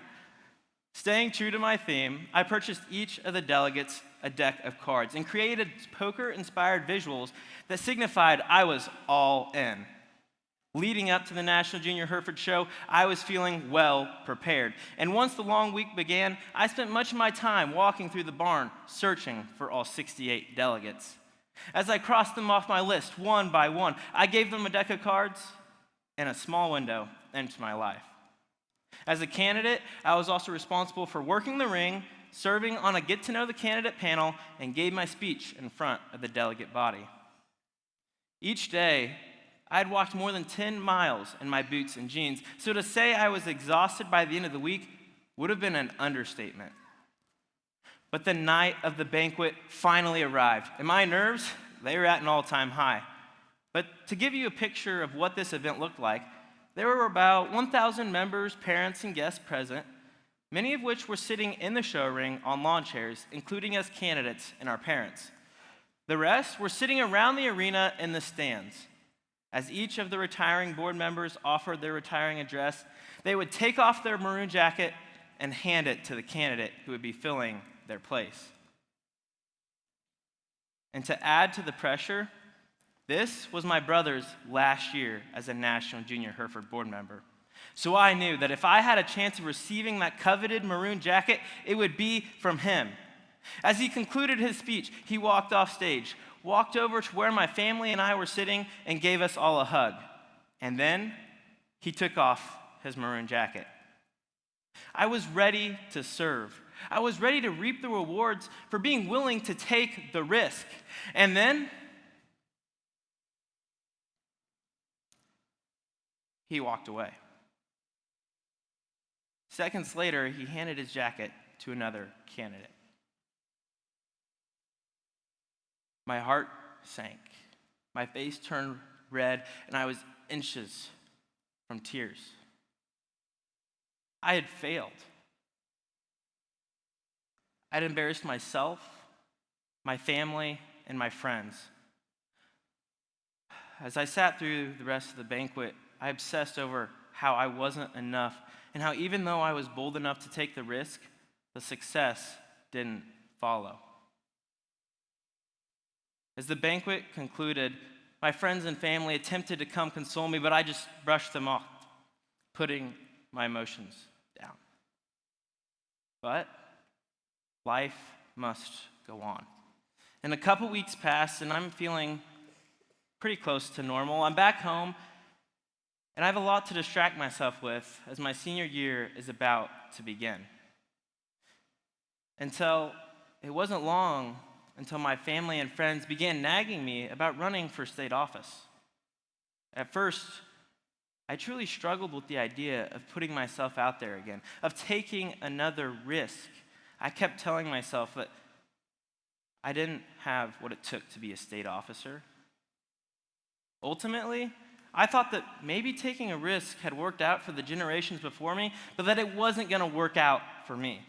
Staying true to my theme, I purchased each of the delegates a deck of cards and created poker-inspired visuals that signified I was all in. Leading up to the National Junior Hereford Show, I was feeling well prepared. And once the long week began, I spent much of my time walking through the barn, searching for all 68 delegates. As I crossed them off my list one by one, I gave them a deck of cards and a small window into my life. As a candidate, I was also responsible for working the ring, serving on a get-to-know-the-candidate panel, and gave my speech in front of the delegate body. Each day, I had walked more than 10 miles in my boots and jeans, so to say I was exhausted by the end of the week would have been an understatement. But the night of the banquet finally arrived, and my nerves, they were at an all-time high. But to give you a picture of what this event looked like, there were about 1,000 members, parents, and guests present, many of which were sitting in the show ring on lawn chairs, including us candidates and our parents. The rest were sitting around the arena in the stands. As each of the retiring board members offered their retiring address, they would take off their maroon jacket and hand it to the candidate who would be filling their place. And to add to the pressure, this was my brother's last year as a National Junior Hereford board member. So I knew that if I had a chance of receiving that coveted maroon jacket, it would be from him. As he concluded his speech, he walked off stage, walked over to where my family and I were sitting, and gave us all a hug. And then he took off his maroon jacket. I was ready to serve. I was ready to reap the rewards for being willing to take the risk. And then he walked away. Seconds later, he handed his jacket to another candidate. My heart sank. My face turned red, and I was inches from tears. I had failed. I'd embarrassed myself, my family, and my friends. As I sat through the rest of the banquet, I obsessed over how I wasn't enough, and how even though I was bold enough to take the risk, the success didn't follow. As the banquet concluded, my friends and family attempted to come console me, but I just brushed them off, putting my emotions down. But life must go on. And a couple weeks passed, and I'm feeling pretty close to normal. I'm back home, and I have a lot to distract myself with as my senior year is about to begin. Until it wasn't long until my family and friends began nagging me about running for state office. At first, I truly struggled with the idea of putting myself out there again, of taking another risk. I kept telling myself that I didn't have what it took to be a state officer. Ultimately, I thought that maybe taking a risk had worked out for the generations before me, but that it wasn't going to work out for me.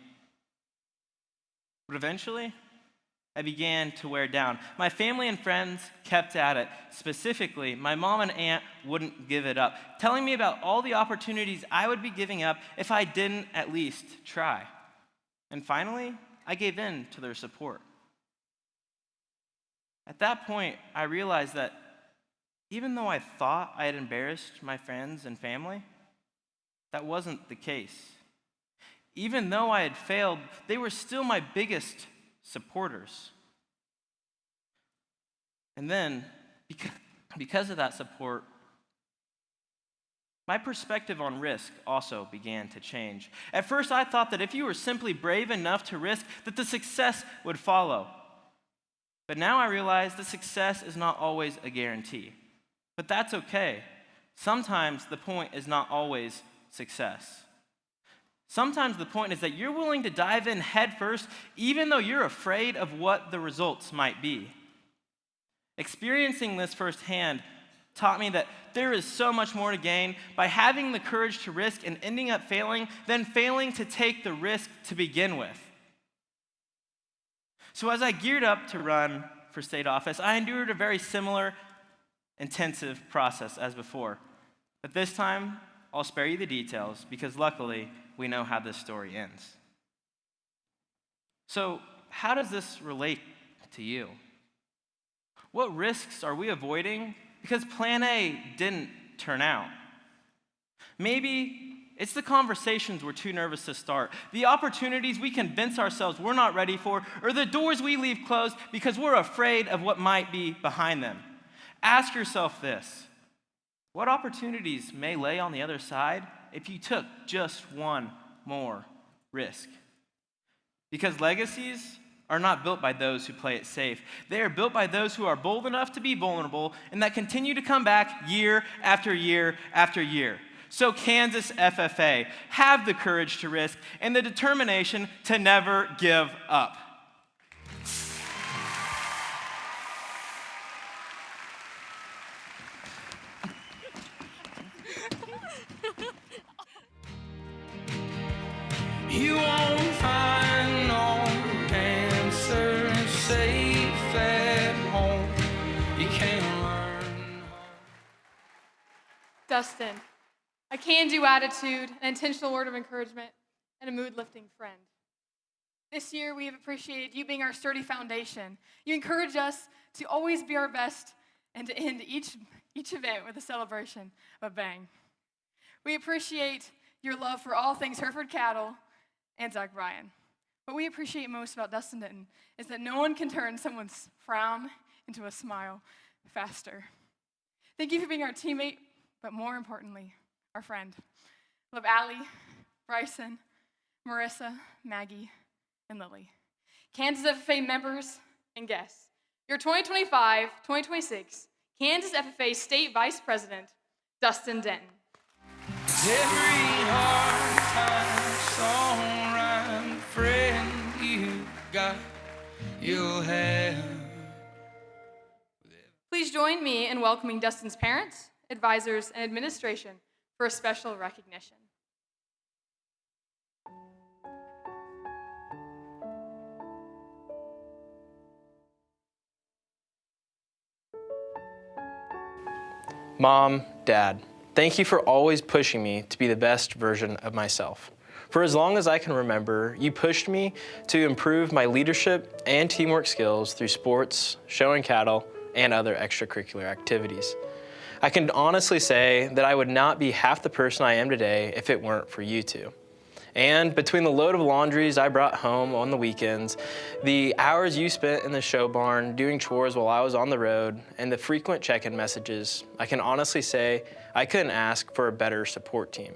But eventually, I began to wear down. My family and friends kept at it. Specifically, my mom and aunt wouldn't give it up, telling me about all the opportunities I would be giving up if I didn't at least try. And finally, I gave in to their support. At that point, I realized that even though I thought I had embarrassed my friends and family, that wasn't the case. Even though I had failed, they were still my biggest supporters. And then, because of that support, my perspective on risk also began to change. At first, I thought that if you were simply brave enough to risk, that the success would follow. But now I realize that success is not always a guarantee. But that's okay. Sometimes the point is not always success. Sometimes the point is that you're willing to dive in headfirst, even though you're afraid of what the results might be. Experiencing this firsthand taught me that there is so much more to gain by having the courage to risk and ending up failing than failing to take the risk to begin with. So as I geared up to run for state office, I endured a very similar, intensive process as before. But this time, I'll spare you the details because luckily, we know how this story ends. So, how does this relate to you? What risks are we avoiding because plan A didn't turn out? Maybe It's the conversations we're too nervous to start, the opportunities we convince ourselves we're not ready for, or the doors we leave closed because we're afraid of what might be behind them. Ask yourself this: what opportunities may lay on the other side if you took just one more risk? Because legacies are not built by those who play it safe. They are built by those who are bold enough to be vulnerable and that continue to come back year after year after year. So Kansas FFA, have the courage to risk and the determination to never give up. You won't find no answer safe at home. You can't learn. Dustin, a can-do attitude, an intentional word of encouragement, and a mood-lifting friend. This year, we have appreciated you being our sturdy foundation. You encourage us to always be our best and to end each event with a celebration of a bang. We appreciate your love for all things Hereford cattle and Zach Bryan. What we appreciate most about Dustin Denton is that no one can turn someone's frown into a smile faster. Thank you for being our teammate, but more importantly, our friend. Love Allie, Bryson, Marissa, Maggie, and Lily. Kansas FFA members and guests, your 2025-2026 Kansas FFA State Vice President, Dustin Denton. Every hard time, song, friend you got, you'll have. Please join me in welcoming Dustin's parents, advisors, and administration for a special recognition. Mom, Dad, thank you for always pushing me to be the best version of myself. For as long as I can remember, you pushed me to improve my leadership and teamwork skills through sports, showing cattle, and other extracurricular activities. I can honestly say that I would not be half the person I am today if it weren't for you two. And between the load of laundries I brought home on the weekends, the hours you spent in the show barn doing chores while I was on the road, and the frequent check-in messages, I can honestly say I couldn't ask for a better support team.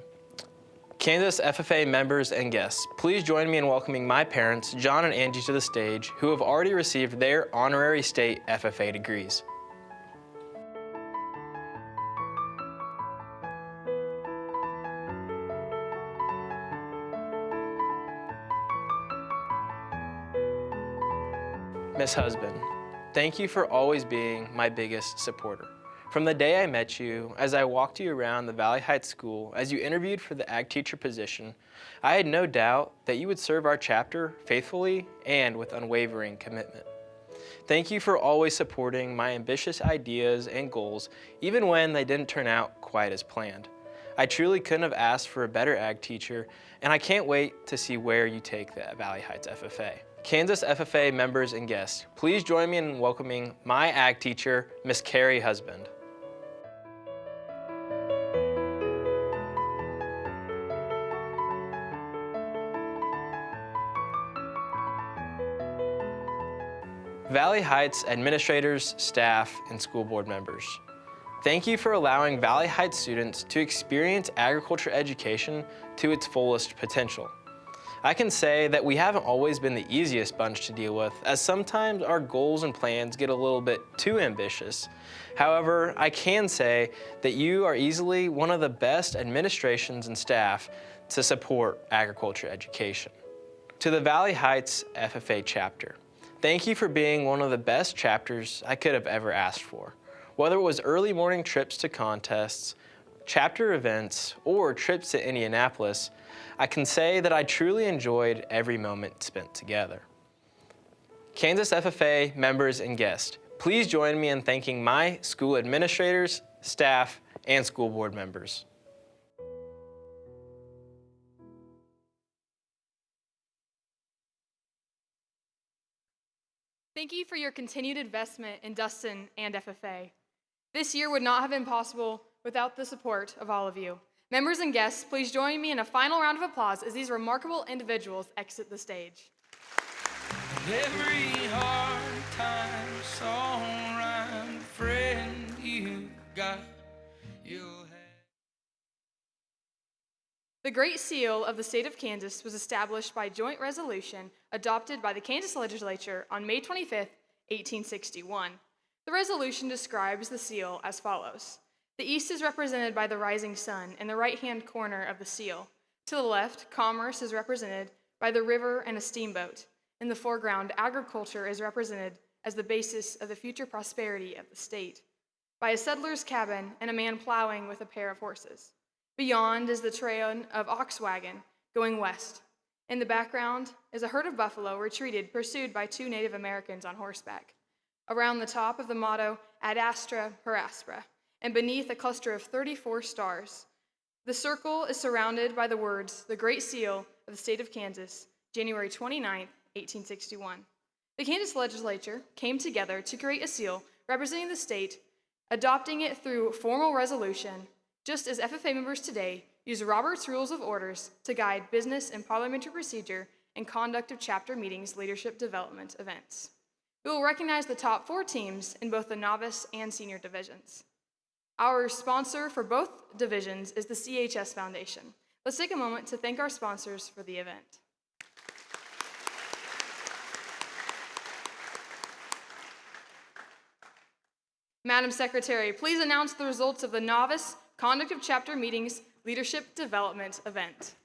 Kansas FFA members and guests, please join me in welcoming my parents, John and Angie, to the stage, who have already received their honorary state FFA degrees. Miss Husband, thank you for always being my biggest supporter. From the day I met you, as I walked you around the Valley Heights School, as you interviewed for the ag teacher position, I had no doubt that you would serve our chapter faithfully and with unwavering commitment. Thank you for always supporting my ambitious ideas and goals, even when they didn't turn out quite as planned. I truly couldn't have asked for a better ag teacher, and I can't wait to see where you take the Valley Heights FFA. Kansas FFA members and guests, please join me in welcoming my ag teacher, Miss Carrie Husband. Valley Heights administrators, staff, and school board members, thank you for allowing Valley Heights students to experience agriculture education to its fullest potential. I can say that we haven't always been the easiest bunch to deal with, as sometimes our goals and plans get a little bit too ambitious. However, I can say that you are easily one of the best administrations and staff to support agriculture education. To the Valley Heights FFA chapter, thank you for being one of the best chapters I could have ever asked for. Whether it was early morning trips to contests, chapter events, or trips to Indianapolis, I can say that I truly enjoyed every moment spent together. Kansas FFA members and guests, please join me in thanking my school administrators, staff, and school board members. Thank you for your continued investment in Dustin and FFA. This year would not have been possible without the support of all of you. Members and guests, please join me in a final round of applause as these remarkable individuals exit the stage. Every hard time, song, rhyme, friend you got, you'll have. The Great Seal of the State of Kansas was established by joint resolution adopted by the Kansas Legislature on May 25, 1861. The resolution describes the seal as follows. The east is represented by the rising sun in the right-hand corner of the seal. To the left, commerce is represented by the river and a steamboat. In the foreground, agriculture is represented as the basis of the future prosperity of the state, by a settler's cabin and a man plowing with a pair of horses. Beyond is the train of ox wagon going west. In the background is a herd of buffalo retreated, pursued by 2 Native Americans on horseback. Around the top of the motto, Ad Astra per Aspera, and beneath a cluster of 34 stars. The circle is surrounded by the words, The Great Seal of the State of Kansas, January 29, 1861. The Kansas Legislature came together to create a seal representing the state, adopting it through formal resolution, just as FFA members today use Robert's Rules of Orders to guide business and parliamentary procedure and conduct of chapter meetings, leadership development events. We will recognize the top 4 teams in both the novice and senior divisions. Our sponsor for both divisions is the CHS Foundation. Let's take a moment to thank our sponsors for the event. Madam Secretary, please announce the results of the Novice Conduct of Chapter Meetings Leadership Development event.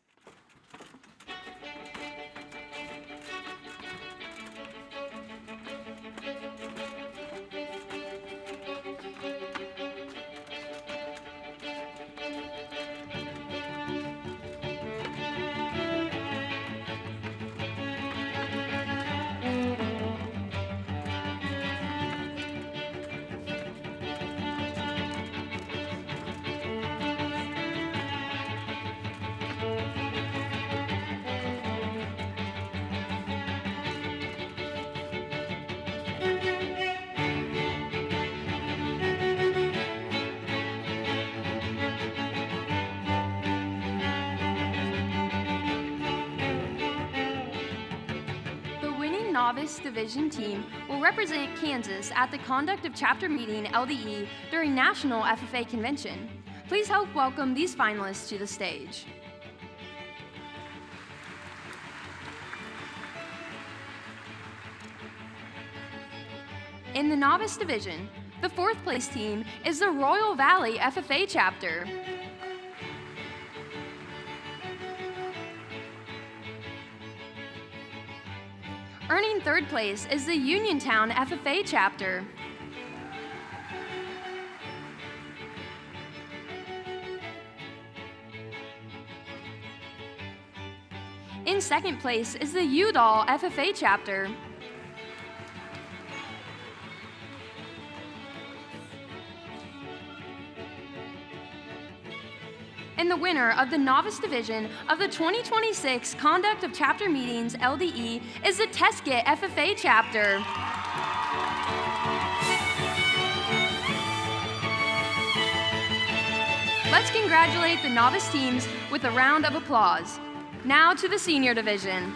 Novice Division team will represent Kansas at the Conduct of Chapter Meeting LDE during National FFA Convention. Please help welcome these finalists to the stage. In the Novice Division, the 4th place team is the Royal Valley FFA Chapter. Earning 3rd place is the Uniontown FFA Chapter. In 2nd place is the Udall FFA Chapter. And the winner of the Novice Division of the 2026 Conduct of Chapter Meetings LDE is the Teskit FFA Chapter. Let's congratulate the novice teams with a round of applause. Now to the Senior Division.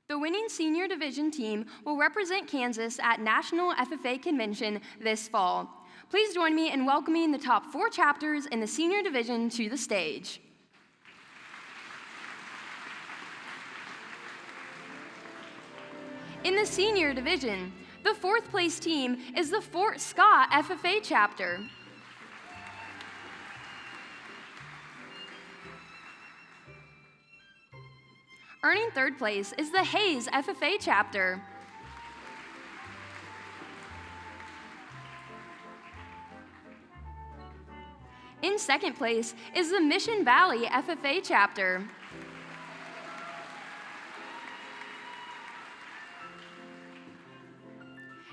The winning Senior Division team will represent Kansas at National FFA Convention this fall. Please join me in welcoming the top 4 chapters in the Senior Division to the stage. In the Senior Division, the 4th place team is the Fort Scott FFA Chapter. Earning third place is the Hayes FFA chapter. In second place is the Mission Valley FFA chapter.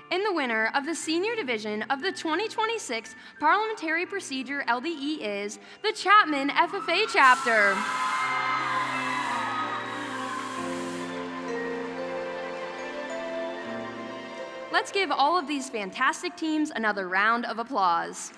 And the winner of the senior division of the 2026 Parliamentary Procedure LDE is the Chapman FFA chapter. Let's give all of these fantastic teams another round of applause.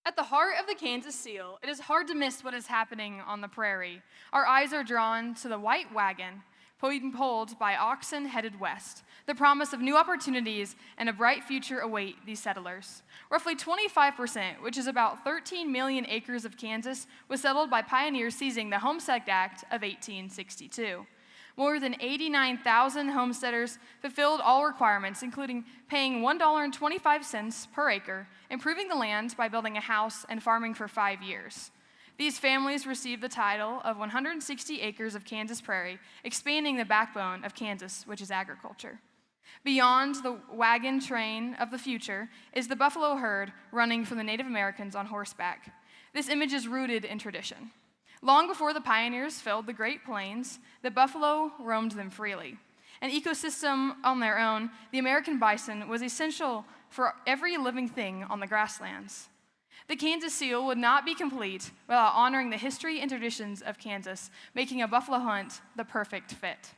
At the heart of the Kansas Seal, it is hard to miss what is happening on the prairie. Our eyes are drawn to the white wagon, being pulled by oxen headed west. The promise of new opportunities and a bright future await these settlers. Roughly 25%, which is about 13 million acres of Kansas, was settled by pioneers seizing the Homestead Act of 1862. More than 89,000 homesteaders fulfilled all requirements, including paying $1.25 per acre, improving the land by building a house, and farming for 5 years. These families received the title of 160 acres of Kansas prairie, expanding the backbone of Kansas, which is agriculture. Beyond the wagon train of the future is the buffalo herd running from the Native Americans on horseback. This image is rooted in tradition. Long before the pioneers filled the Great Plains, the buffalo roamed them freely. An ecosystem on their own, the American bison was essential for every living thing on the grasslands. The Kansas Seal would not be complete without honoring the history and traditions of Kansas, making a buffalo hunt the perfect fit.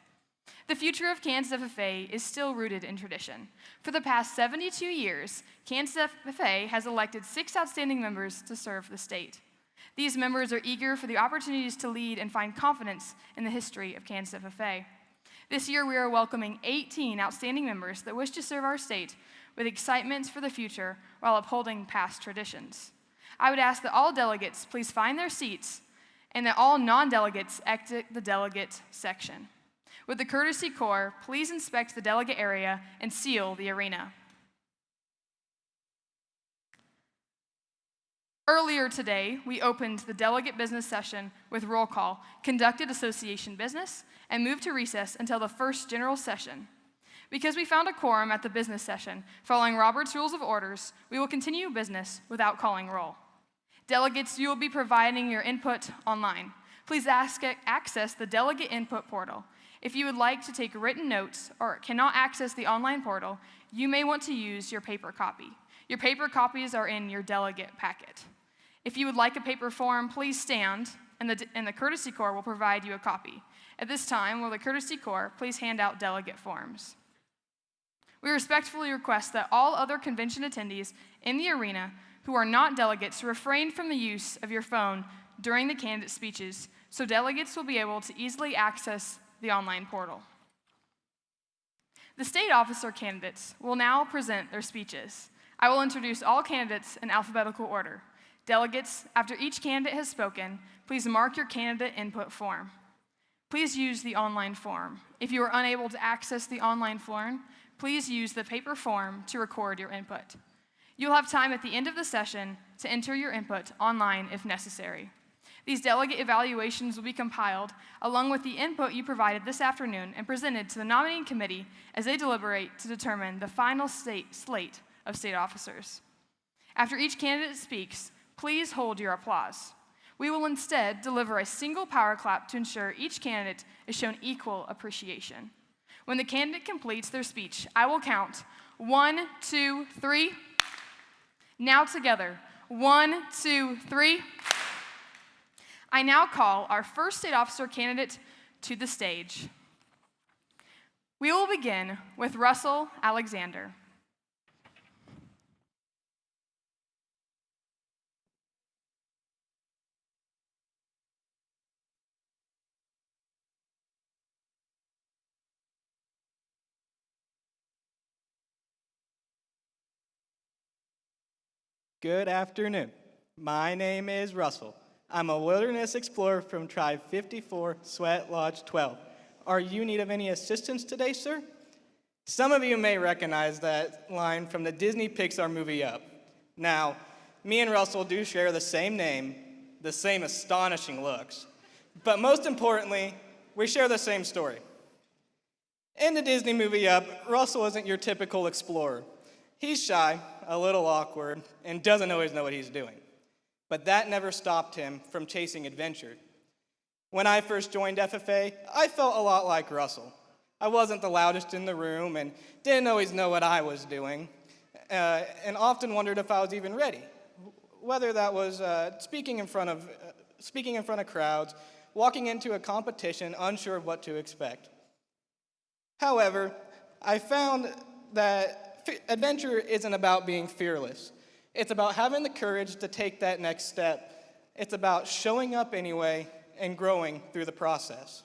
The future of Kansas FFA is still rooted in tradition. For the past 72 years, Kansas FFA has elected 6 outstanding members to serve the state. These members are eager for the opportunities to lead and find confidence in the history of Kansas FFA. This year, we are welcoming 18 outstanding members that wish to serve our state with excitement for the future while upholding past traditions. I would ask that all delegates please find their seats and that all non-delegates exit the delegate section. With the courtesy corps, please inspect the delegate area and seal the arena. Earlier today, we opened the delegate business session with roll call, conducted association business, and moved to recess until the first general session. Because we found a quorum at the business session, following Robert's Rules of Orders, we will continue business without calling roll. Delegates, you will be providing your input online. Please access the delegate input portal. If you would like to take written notes or cannot access the online portal, you may want to use your paper copy. Your paper copies are in your delegate packet. If you would like a paper form, please stand, and the courtesy corps will provide you a copy. At this time, will the courtesy corps please hand out delegate forms? We respectfully request that all other convention attendees in the arena who are not delegates refrain from the use of your phone during the candidate speeches, so delegates will be able to easily access the online portal. The state officer candidates will now present their speeches. I will introduce all candidates in alphabetical order. Delegates, after each candidate has spoken, please mark your candidate input form. Please use the online form. If you are unable to access the online form, please use the paper form to record your input. You'll have time at the end of the session to enter your input online if necessary. These delegate evaluations will be compiled along with the input you provided this afternoon and presented to the nominating committee as they deliberate to determine the final slate of state officers. After each candidate speaks, please hold your applause. We will instead deliver a single power clap to ensure each candidate is shown equal appreciation. When the candidate completes their speech, I will count 1, 2, 3. Now together, 1, 2, 3. I now call our first state officer candidate to the stage. We will begin with Russell Alexander. Good afternoon. My name is Russell. I'm a wilderness explorer from Tribe 54, Sweat Lodge 12. Are you in need of any assistance today, sir? Some of you may recognize that line from the Disney Pixar movie Up. Now, me and Russell do share the same name, the same astonishing looks, but most importantly, we share the same story. In the Disney movie Up, Russell isn't your typical explorer. He's shy, a little awkward, and doesn't always know what he's doing. But that never stopped him from chasing adventure. When I first joined FFA, I felt a lot like Russell. I wasn't the loudest in the room and didn't always know what I was doing, and often wondered if I was even ready. Whether that was speaking in front of crowds, walking into a competition, unsure of what to expect. However, I found that adventure isn't about being fearless. It's about having the courage to take that next step. It's about showing up anyway and growing through the process.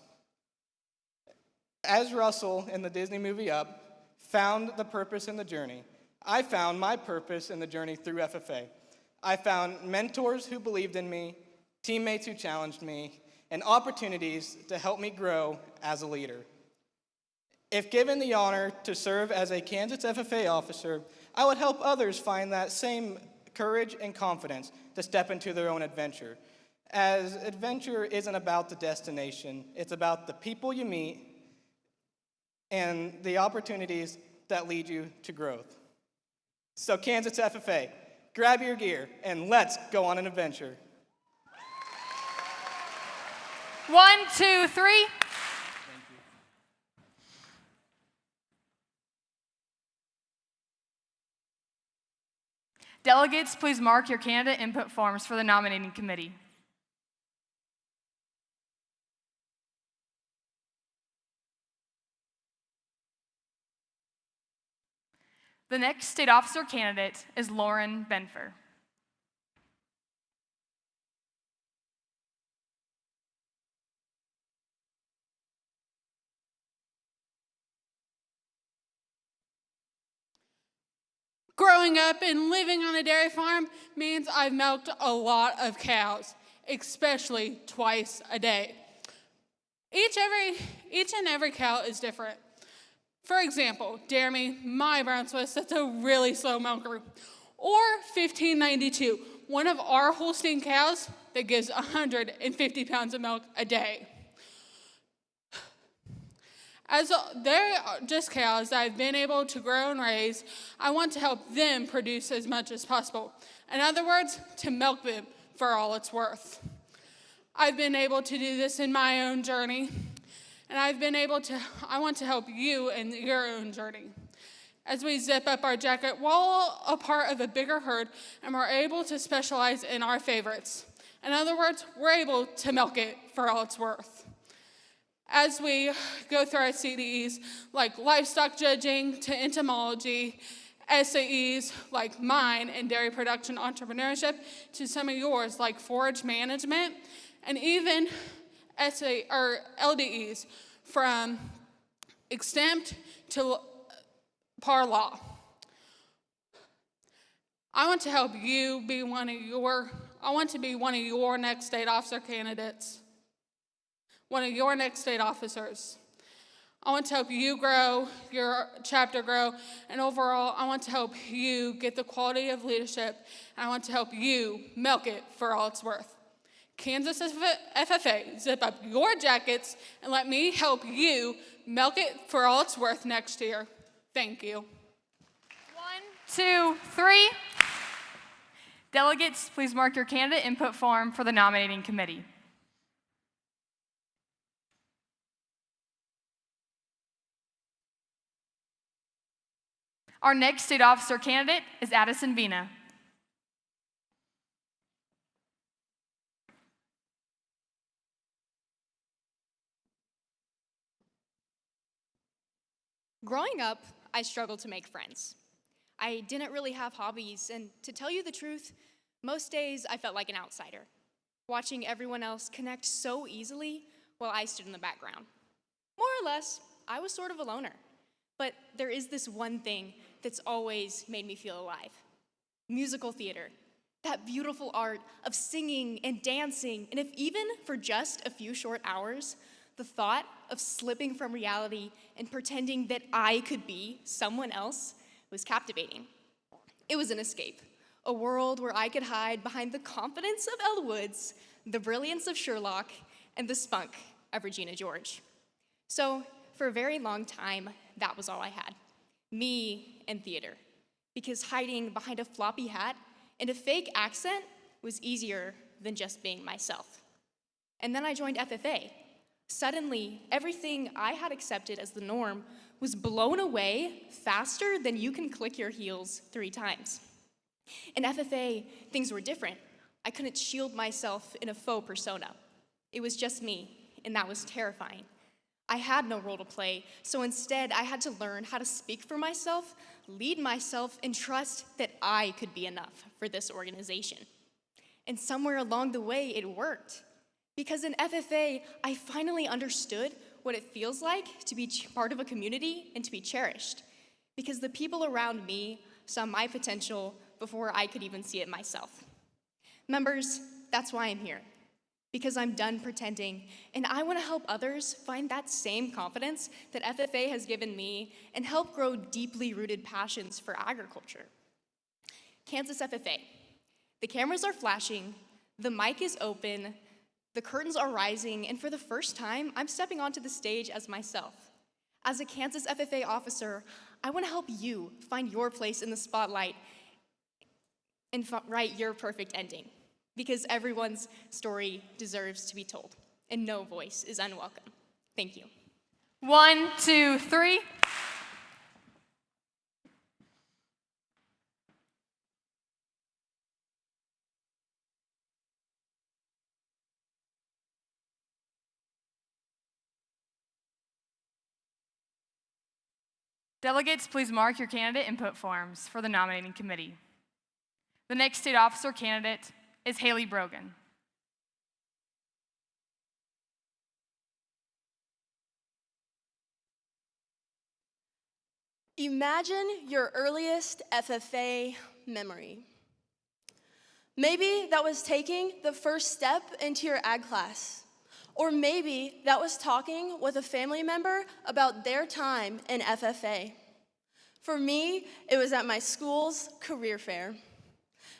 As Russell in the Disney movie Up found the purpose in the journey, I found my purpose in the journey through FFA. I found mentors who believed in me, teammates who challenged me, and opportunities to help me grow as a leader. If given the honor to serve as a Kansas FFA officer, I would help others find that same courage and confidence to step into their own adventure. As adventure isn't about the destination, it's about the people you meet and the opportunities that lead you to growth. So Kansas FFA, grab your gear and let's go on an adventure. 1, 2, 3. Delegates, please mark your candidate input forms for the nominating committee. The next state officer candidate is Lauren Benfer. Growing up and living on a dairy farm means I've milked a lot of cows, especially twice a day. Each and every cow is different. For example, Jeremy, my brown Swiss, that's a really slow milker. Or 1592, one of our Holstein cows that gives 150 pounds of milk a day. As they're just cows that I've been able to grow and raise, I want to help them produce as much as possible. In other words, to milk them for all it's worth. I've been able to do this in my own journey, and I want to help you in your own journey. As we zip up our jacket, we're all a part of a bigger herd, and we're able to specialize in our favorites. In other words, we're able to milk it for all it's worth. As we go through our CDEs, like livestock judging to entomology, SAEs like mine and dairy production entrepreneurship, to some of yours like forage management, and even LDEs from exempt to par law. I want to help you be one of your next state officer candidates. One of your next state officers. I want to help you grow, your chapter grow, and overall, I want to help you get the quality of leadership, and I want to help you milk it for all it's worth. Kansas FFA, zip up your jackets and let me help you milk it for all it's worth next year. Thank you. 1, 2, 3. Delegates, please mark your candidate input form for the nominating committee. Our next state officer candidate is Addison Vina. Growing up, I struggled to make friends. I didn't really have hobbies, and to tell you the truth, most days I felt like an outsider, watching everyone else connect so easily while I stood in the background. More or less, I was sort of a loner. But there is this one thing that's always made me feel alive: musical theater. That beautiful art of singing and dancing, and if even for just a few short hours, the thought of slipping from reality and pretending that I could be someone else was captivating. It was an escape, a world where I could hide behind the confidence of Elle Woods, the brilliance of Sherlock, and the spunk of Regina George. So, for a very long time, that was all I had. Me and theater. Because hiding behind a floppy hat and a fake accent was easier than just being myself. And then I joined FFA. Suddenly, everything I had accepted as the norm was blown away faster than you can click your heels 3 times. In FFA, things were different. I couldn't shield myself in a faux persona. It was just me, and that was terrifying. I had no role to play, so instead I had to learn how to speak for myself, lead myself, and trust that I could be enough for this organization. And somewhere along the way, it worked. Because in FFA, I finally understood what it feels like to be part of a community and to be cherished. Because the people around me saw my potential before I could even see it myself. Members, that's why I'm here. Because I'm done pretending, and I want to help others find that same confidence that FFA has given me and help grow deeply rooted passions for agriculture. Kansas FFA. The cameras are flashing, the mic is open, the curtains are rising, and for the first time, I'm stepping onto the stage as myself. As a Kansas FFA officer, I want to help you find your place in the spotlight and write your perfect ending. Because everyone's story deserves to be told, and no voice is unwelcome. Thank you. 1, 2, 3. Delegates, please mark your candidate input forms for the nominating committee. The next state officer candidate is Haley Brogan. Imagine your earliest FFA memory. Maybe that was taking the first step into your ag class. Or maybe that was talking with a family member about their time in FFA. For me, it was at my school's career fair.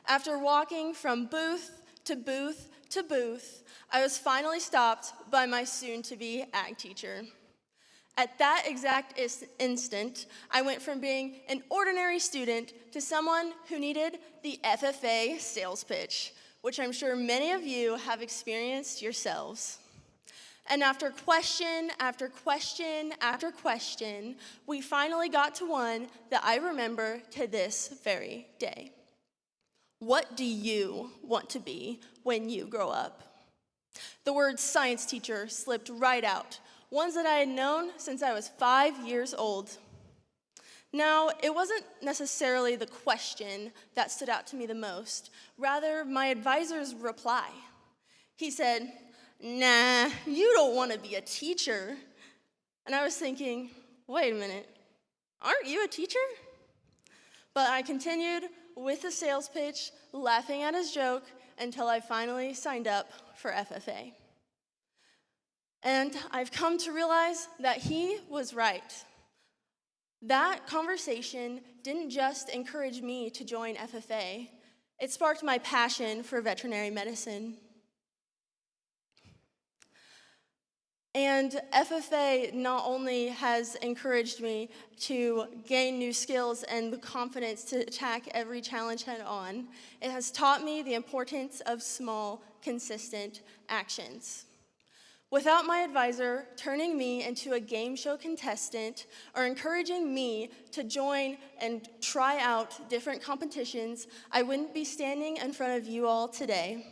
After walking from booth to booth to booth, I was finally stopped by my soon-to-be ag teacher. At that exact instant, I went from being an ordinary student to someone who needed the FFA sales pitch, which I'm sure many of you have experienced yourselves. And after question after question after question, we finally got to one that I remember to this very day. What do you want to be when you grow up? The word science teacher slipped right out, ones that I had known since I was 5 years old. Now, it wasn't necessarily the question that stood out to me the most, rather my advisor's reply. He said, "Nah, you don't want to be a teacher." And I was thinking, wait a minute, aren't you a teacher? But I continued with the sales pitch, laughing at his joke, until I finally signed up for FFA. And I've come to realize that he was right. That conversation didn't just encourage me to join FFA, it sparked my passion for veterinary medicine. And FFA not only has encouraged me to gain new skills and the confidence to attack every challenge head on, it has taught me the importance of small, consistent actions. Without my advisor turning me into a game show contestant or encouraging me to join and try out different competitions, I wouldn't be standing in front of you all today.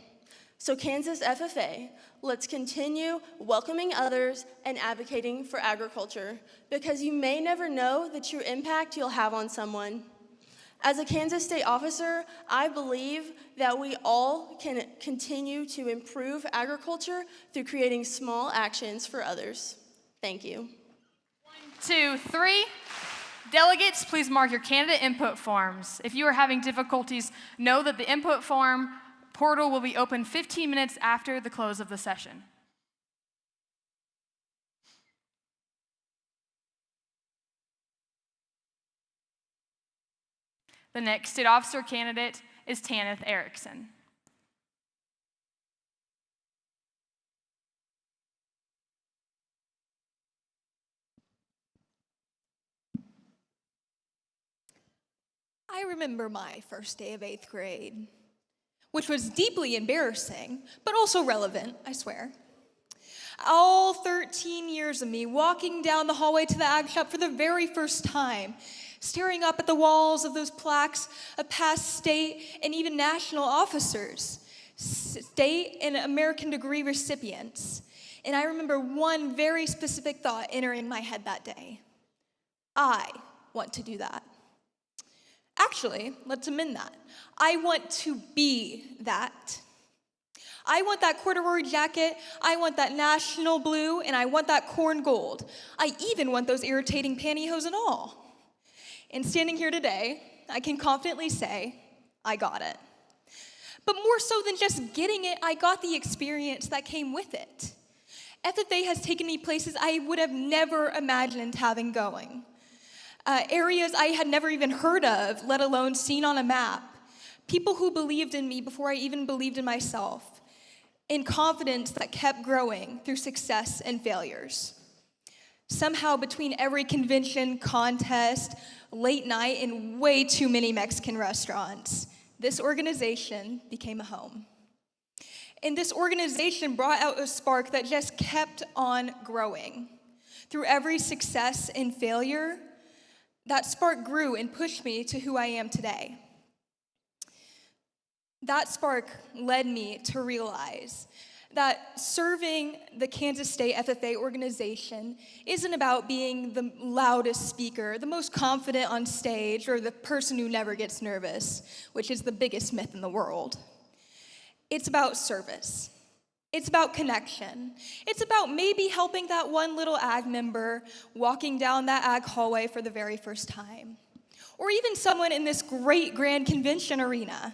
So Kansas FFA, let's continue welcoming others and advocating for agriculture, because you may never know the true impact you'll have on someone. As a Kansas State officer, I believe that we all can continue to improve agriculture through creating small actions for others. Thank you. 1, 2, 3. Delegates, please mark your candidate input forms. If you are having difficulties, know that the input form portal will be open 15 minutes after the close of the session. The next state officer candidate is Tanith Erickson. I remember my first day of 8th grade, which was deeply embarrassing, but also relevant, I swear. All 13 years of me walking down the hallway to the ag shop for the very first time, staring up at the walls of those plaques of past state and even national officers, state and American degree recipients. And I remember one very specific thought entering my head that day. I want to do that. Actually, let's amend that. I want to be that. I want that corduroy jacket, I want that national blue, and I want that corn gold. I even want those irritating pantyhose and all. And standing here today, I can confidently say, I got it. But more so than just getting it, I got the experience that came with it. FFA has taken me places I would have never imagined having going. Areas I had never even heard of, let alone seen on a map. People who believed in me before I even believed in myself. In confidence that kept growing through success and failures. Somehow between every convention, contest, late night, and way too many Mexican restaurants, this organization became a home. And this organization brought out a spark that just kept on growing. Through every success and failure, that spark grew and pushed me to who I am today. That spark led me to realize that serving the Kansas State FFA organization isn't about being the loudest speaker, the most confident on stage, or the person who never gets nervous, which is the biggest myth in the world. It's about service. It's about connection. It's about maybe helping that one little ag member walking down that ag hallway for the very first time, or even someone in this great grand convention arena.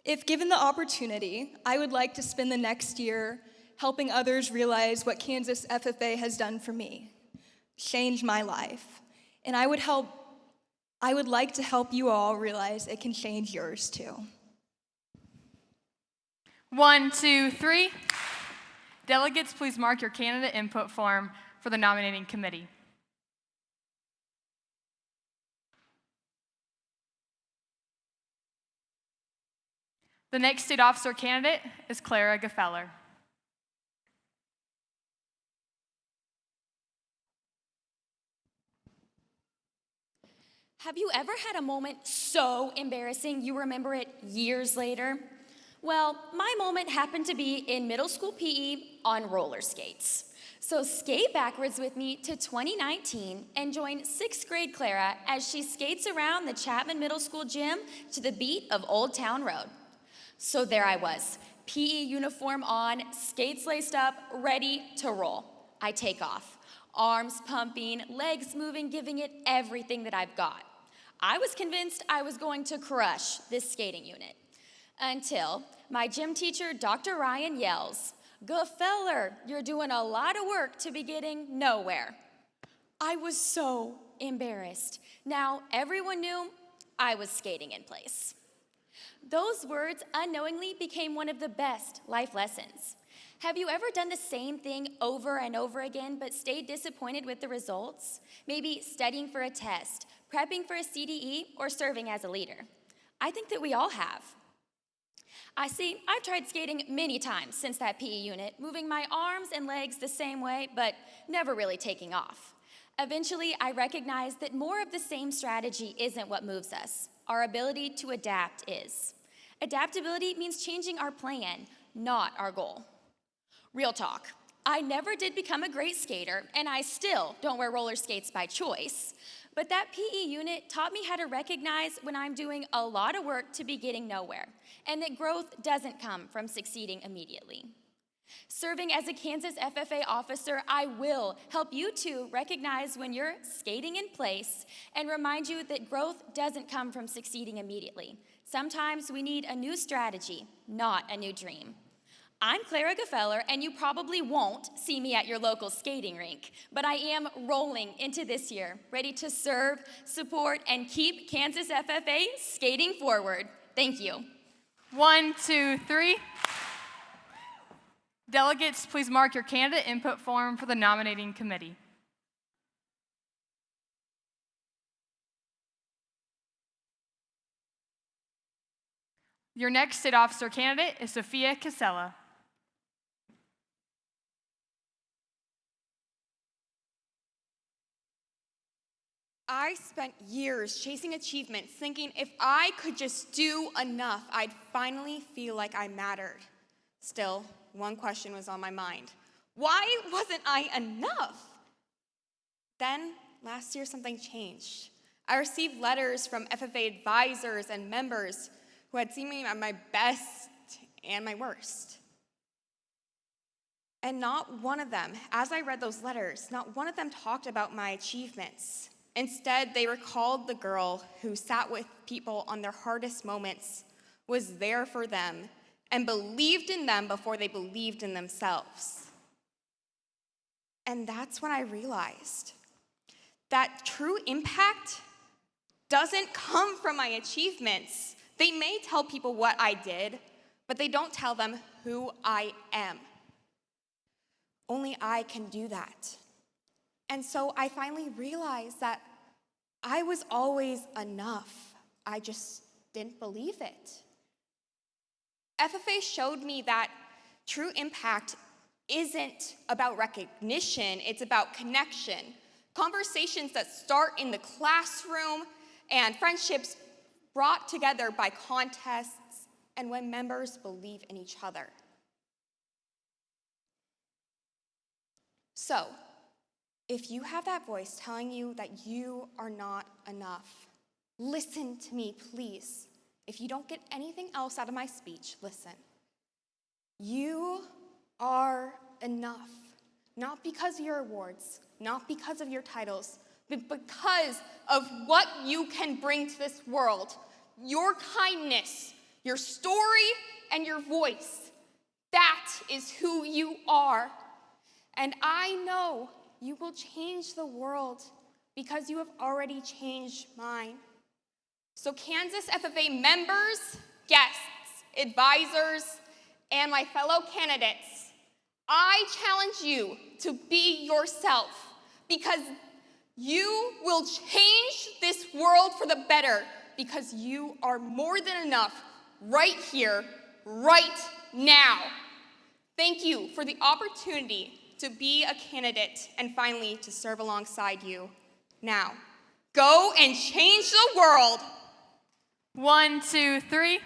If given the opportunity, I would like to spend the next year helping others realize what Kansas FFA has done for me, changed my life. And I would like to help you all realize it can change yours too. 1, 2, 3. Delegates, please mark your candidate input form for the nominating committee. The next state officer candidate is Clara Gefeller. Have you ever had a moment so embarrassing you remember it years later? Well, my moment happened to be in middle school PE on roller skates. So skate backwards with me to 2019 and join 6th grade Clara as she skates around the Chapman Middle School gym to the beat of Old Town Road. So there I was, PE uniform on, skates laced up, ready to roll. I take off, arms pumping, legs moving, giving it everything that I've got. I was convinced I was going to crush this skating unit. Until my gym teacher, Dr. Ryan, yells, "Gefeller, you're doing a lot of work to be getting nowhere." I was so embarrassed. Now everyone knew I was skating in place. Those words unknowingly became one of the best life lessons. Have you ever done the same thing over and over again but stayed disappointed with the results? Maybe studying for a test, prepping for a CDE, or serving as a leader. I think that we all have. I've tried skating many times since that PE unit, moving my arms and legs the same way, but never really taking off. Eventually, I recognized that more of the same strategy isn't what moves us. Our ability to adapt is. Adaptability means changing our plan, not our goal. Real talk, I never did become a great skater, and I still don't wear roller skates by choice. But that PE unit taught me how to recognize when I'm doing a lot of work to be getting nowhere, and that growth doesn't come from succeeding immediately. Serving as a Kansas FFA officer, I will help you to recognize when you're skating in place and remind you that growth doesn't come from succeeding immediately. Sometimes we need a new strategy, not a new dream. I'm Clara Gefeller, and you probably won't see me at your local skating rink, but I am rolling into this year, ready to serve, support, and keep Kansas FFA skating forward. Thank you. 1, 2, 3. Delegates, please mark your candidate input form for the nominating committee. Your next state officer candidate is Sophia Casella. I spent years chasing achievements, thinking if I could just do enough, I'd finally feel like I mattered. Still, one question was on my mind. Why wasn't I enough? Then, last year, something changed. I received letters from FFA advisors and members who had seen me at my best and my worst. And not one of them, as I read those letters, not one of them talked about my achievements. Instead, they recalled the girl who sat with people on their hardest moments, was there for them, and believed in them before they believed in themselves. And that's when I realized that true impact doesn't come from my achievements. They may tell people what I did, but they don't tell them who I am. Only I can do that. And so I finally realized that I was always enough. I just didn't believe it. FFA showed me that true impact isn't about recognition, it's about connection. Conversations that start in the classroom and friendships brought together by contests and when members believe in each other. So, if you have that voice telling you that you are not enough, listen to me, please. If you don't get anything else out of my speech, listen. You are enough, not because of your awards, not because of your titles, but because of what you can bring to this world. Your kindness, your story, and your voice. That is who you are. And I know you will change the world because you have already changed mine. So Kansas FFA members, guests, advisors, and my fellow candidates, I challenge you to be yourself because you will change this world for the better because you are more than enough right here, right now. Thank you for the opportunity to be a candidate and finally to serve alongside you. Now, go and change the world. 1, 2, 3.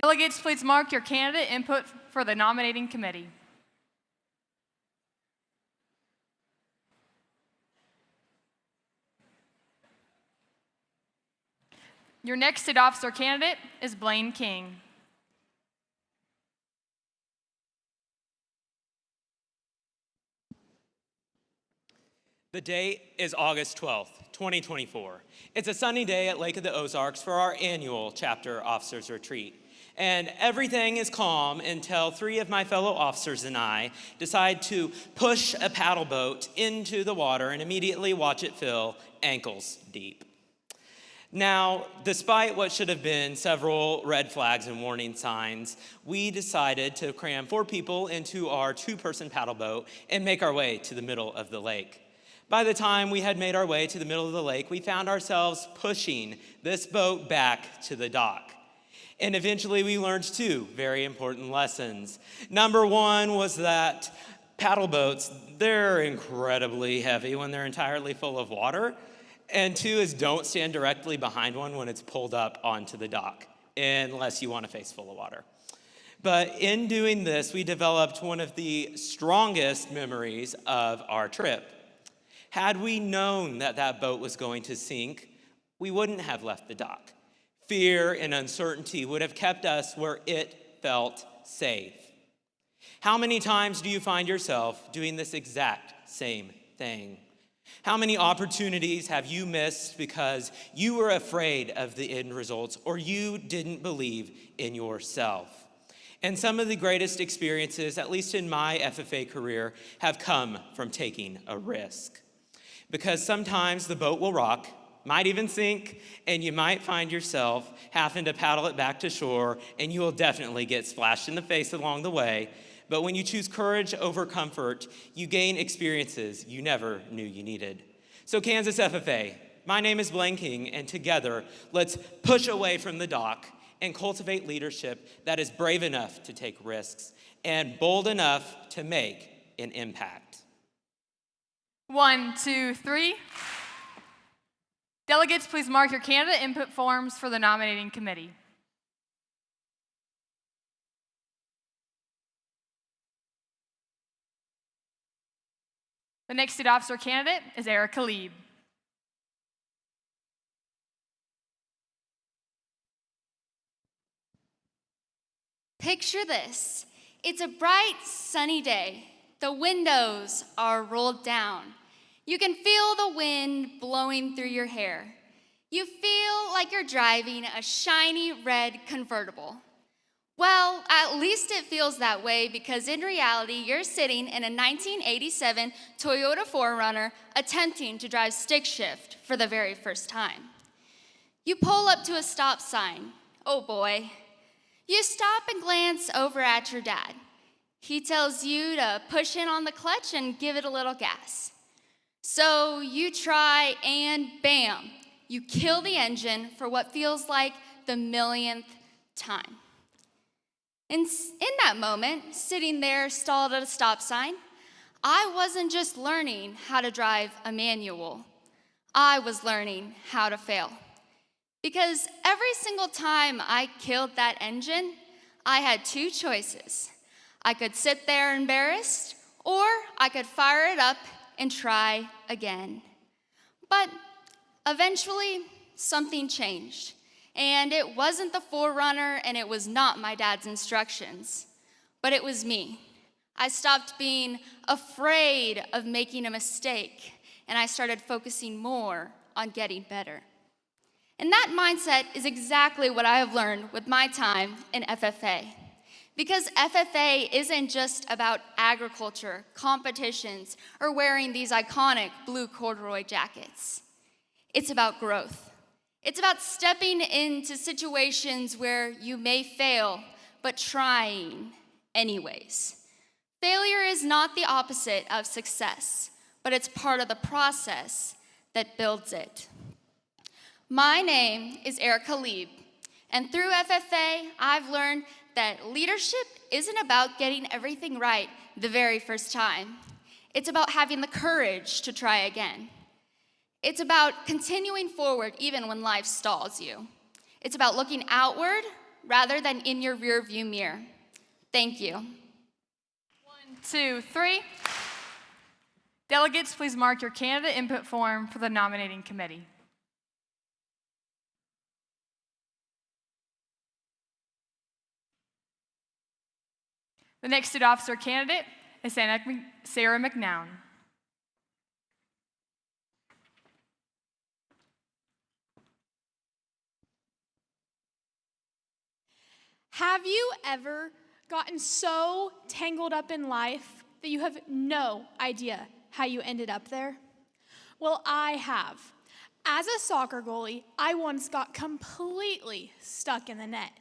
Delegates, please mark your candidate input for the nominating committee. Your next state officer candidate is Blaine King. The date is August 12th, 2024. It's a sunny day at Lake of the Ozarks for our annual chapter officers retreat. And everything is calm until 3 of my fellow officers and I decide to push a paddle boat into the water and immediately watch it fill ankles deep. Now, despite what should have been several red flags and warning signs, we decided to cram 4 people into our 2-person paddle boat and make our way to the middle of the lake. By the time we had made our way to the middle of the lake, we found ourselves pushing this boat back to the dock. And eventually we learned 2 very important lessons. Number 1 was that paddle boats, they're incredibly heavy when they're entirely full of water. And 2 is don't stand directly behind one when it's pulled up onto the dock, unless you want a face full of water. But in doing this, we developed one of the strongest memories of our trip. Had we known that that boat was going to sink, we wouldn't have left the dock. Fear and uncertainty would have kept us where it felt safe. How many times do you find yourself doing this exact same thing? How many opportunities have you missed because you were afraid of the end results or you didn't believe in yourself? And some of the greatest experiences, at least in my FFA career, have come from taking a risk. Because sometimes the boat will rock, might even sink, and you might find yourself having to paddle it back to shore, and you will definitely get splashed in the face along the way. But when you choose courage over comfort, you gain experiences you never knew you needed. So Kansas FFA, my name is Blaine King, and together, let's push away from the dock and cultivate leadership that is brave enough to take risks and bold enough to make an impact. 1, 2, 3. Delegates, please mark your candidate input forms for the nominating committee. The next student officer candidate is Eric Khalib. Picture this. It's a bright, sunny day. The windows are rolled down. You can feel the wind blowing through your hair. You feel like you're driving a shiny red convertible. Well, at least it feels that way because in reality, you're sitting in a 1987 Toyota 4Runner attempting to drive stick shift for the very first time. You pull up to a stop sign. Oh boy. You stop and glance over at your dad. He tells you to push in on the clutch and give it a little gas. So you try and bam, you kill the engine for what feels like the millionth time. In that moment, sitting there stalled at a stop sign, I wasn't just learning how to drive a manual. I was learning how to fail. Because every single time I killed that engine, I had two choices. I could sit there embarrassed, or I could fire it up and try again. But eventually, something changed. And it wasn't the 4Runner, and it was not my dad's instructions, but it was me. I stopped being afraid of making a mistake, and I started focusing more on getting better. And that mindset is exactly what I have learned with my time in FFA. Because FFA isn't just about agriculture, competitions, or wearing these iconic blue corduroy jackets. It's about growth. It's about stepping into situations where you may fail, but trying anyways. Failure is not the opposite of success, but it's part of the process that builds it. My name is Eric Khalib, and through FFA, I've learned that leadership isn't about getting everything right the very first time. It's about having the courage to try again. It's about continuing forward even when life stalls you. It's about looking outward rather than in your rearview mirror. Thank you. 1, 2, 3. Delegates, please mark your candidate input form for the nominating committee. The next student officer candidate is Sarah McNown. Have you ever gotten so tangled up in life that you have no idea how you ended up there? Well, I have. As a soccer goalie, I once got completely stuck in the net.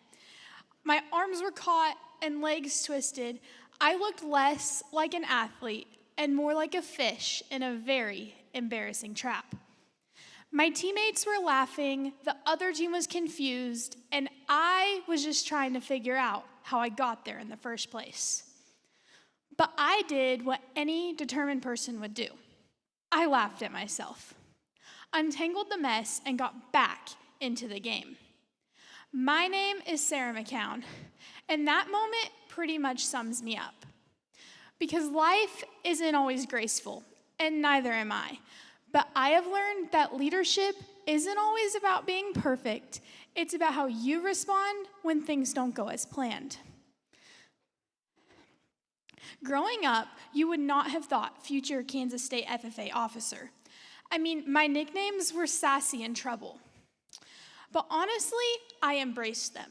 My arms were caught and legs twisted. I looked less like an athlete and more like a fish in a very embarrassing trap. My teammates were laughing, the other team was confused, and I was just trying to figure out how I got there in the first place. But I did what any determined person would do. I laughed at myself, untangled the mess, and got back into the game. My name is Sarah McCown, and that moment pretty much sums me up. Because life isn't always graceful, and neither am I. But I have learned that leadership isn't always about being perfect. It's about how you respond when things don't go as planned. Growing up, you would not have thought future Kansas State FFA officer. I mean, my nicknames were Sassy and Trouble. But honestly, I embraced them.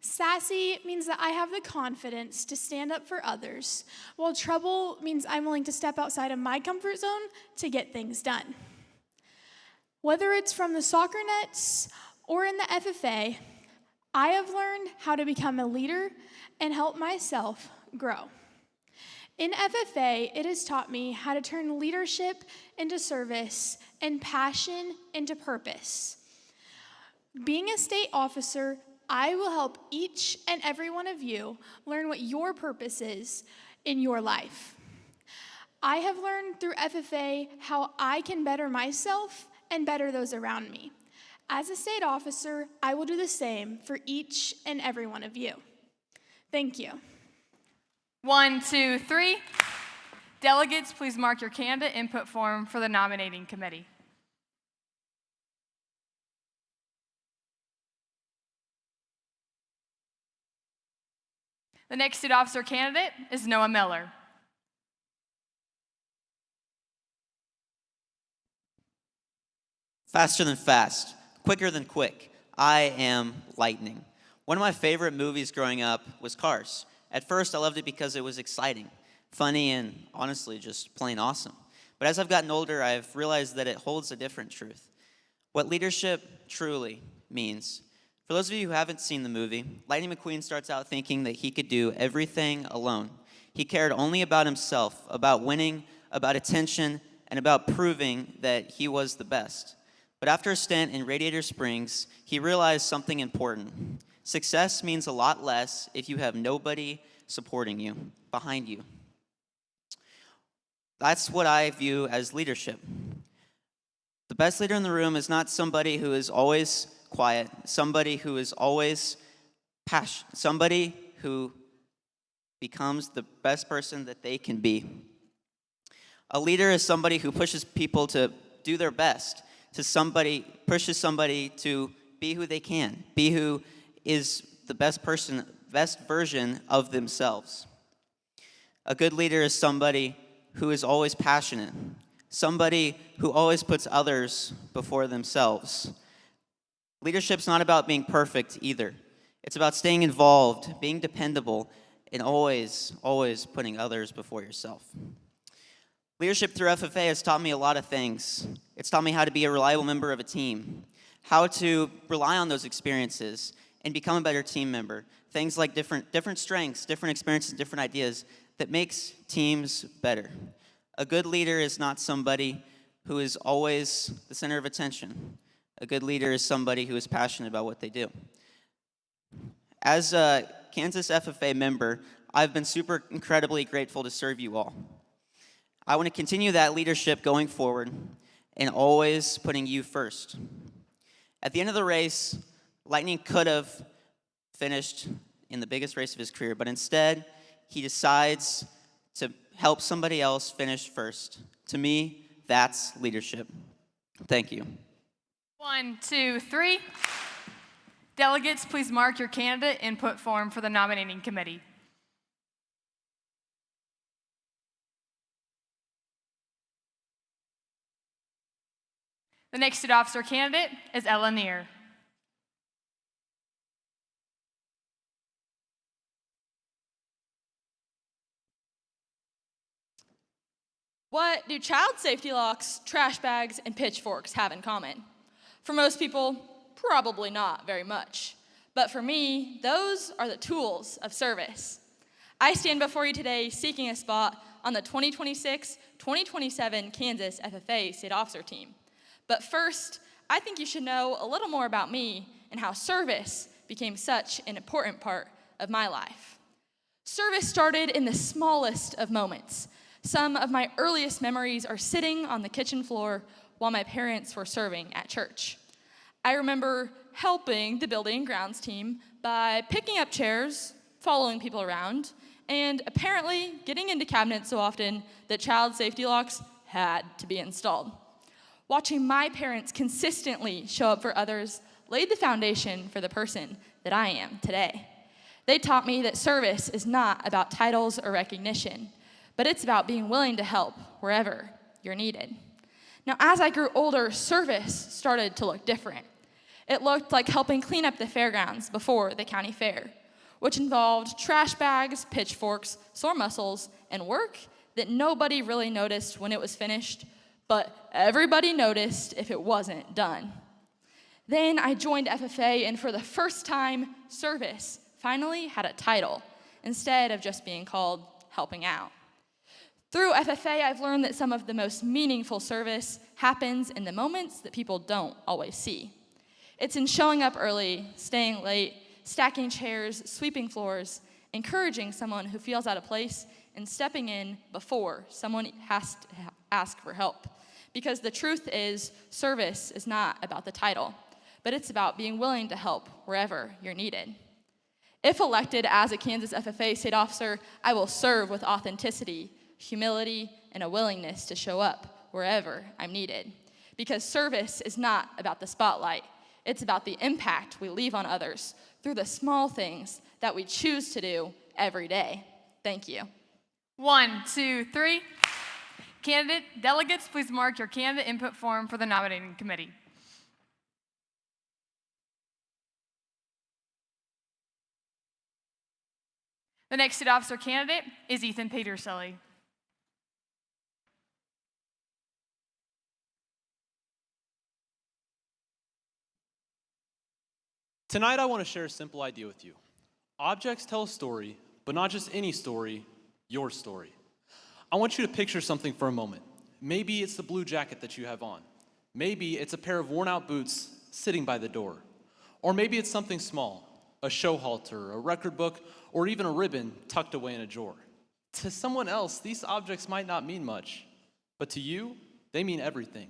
Sassy means that I have the confidence to stand up for others, while Trouble means I'm willing to step outside of my comfort zone to get things done. Whether it's from the soccer nets or in the FFA, I have learned how to become a leader and help myself grow. In FFA, it has taught me how to turn leadership into service and passion into purpose. Being a state officer, I will help each and every one of you learn what your purpose is in your life. I have learned through FFA how I can better myself and better those around me. As a state officer, I will do the same for each and every one of you. Thank you. 1, 2, 3. Delegates, please mark your candidate input form for the nominating committee. The next state officer candidate is Noah Miller. Faster than fast, quicker than quick. I am lightning. One of my favorite movies growing up was Cars. At first, I loved it because it was exciting, funny, and honestly, just plain awesome. But as I've gotten older, I've realized that it holds a different truth. What leadership truly means. For those of you who haven't seen the movie, Lightning McQueen starts out thinking that he could do everything alone. He cared only about himself, about winning, about attention, and about proving that he was the best. But after a stint in Radiator Springs, he realized something important. Success means a lot less if you have nobody supporting you, behind you. That's what I view as leadership. The best leader in the room is not somebody who is always quiet, somebody who is always passionate, somebody who becomes the best person that they can be. A leader is somebody who pushes people to do their best, pushes somebody to be who they can, be who is the best version of themselves. A good leader is somebody who is always passionate, somebody who always puts others before themselves. Leadership's not about being perfect either. It's about staying involved, being dependable, and always putting others before yourself. Leadership through FFA has taught me a lot of things. It's taught me how to be a reliable member of a team, how to rely on those experiences and become a better team member. Things like different strengths, different experiences, different ideas that makes teams better. A good leader is not somebody who is always the center of attention. A good leader is somebody who is passionate about what they do. As a Kansas FFA member, I've been super incredibly grateful to serve you all. I want to continue that leadership going forward and always putting you first. At the end of the race, Lightning could have finished in the biggest race of his career, but instead, he decides to help somebody else finish first. To me, that's leadership. Thank you. 1, 2, 3. Delegates, please mark your candidate input form for the nominating committee. The next state officer candidate is Ella Neer. What do child safety locks, trash bags, and pitchforks have in common? For most people, probably not very much. But for me, those are the tools of service. I stand before you today seeking a spot on the 2026-2027 Kansas FFA State Officer team. But first, I think you should know a little more about me and how service became such an important part of my life. Service started in the smallest of moments. Some of my earliest memories are sitting on the kitchen floor while my parents were serving at church. I remember helping the building and grounds team by picking up chairs, following people around, and apparently getting into cabinets so often that child safety locks had to be installed. Watching my parents consistently show up for others laid the foundation for the person that I am today. They taught me that service is not about titles or recognition, but it's about being willing to help wherever you're needed. Now, as I grew older, service started to look different. It looked like helping clean up the fairgrounds before the county fair, which involved trash bags, pitchforks, sore muscles, and work that nobody really noticed when it was finished, but everybody noticed if it wasn't done. Then I joined FFA, and for the first time, service finally had a title, instead of just being called helping out. Through FFA, I've learned that some of the most meaningful service happens in the moments that people don't always see. It's in showing up early, staying late, stacking chairs, sweeping floors, encouraging someone who feels out of place, and stepping in before someone has to ask for help. Because the truth is, service is not about the title, but it's about being willing to help wherever you're needed. If elected as a Kansas FFA state officer, I will serve with authenticity, humility, and a willingness to show up wherever I'm needed. Because service is not about the spotlight. It's about the impact we leave on others through the small things that we choose to do every day. Thank you. 1, 2, 3. Candidate delegates, please mark your candidate input form for the nominating committee. The next state officer candidate is Ethan Petersilly. Tonight, I want to share a simple idea with you. Objects tell a story, but not just any story, your story. I want you to picture something for a moment. Maybe it's the blue jacket that you have on. Maybe it's a pair of worn-out boots sitting by the door. Or maybe it's something small, a show halter, a record book, or even a ribbon tucked away in a drawer. To someone else, these objects might not mean much, but to you, they mean everything.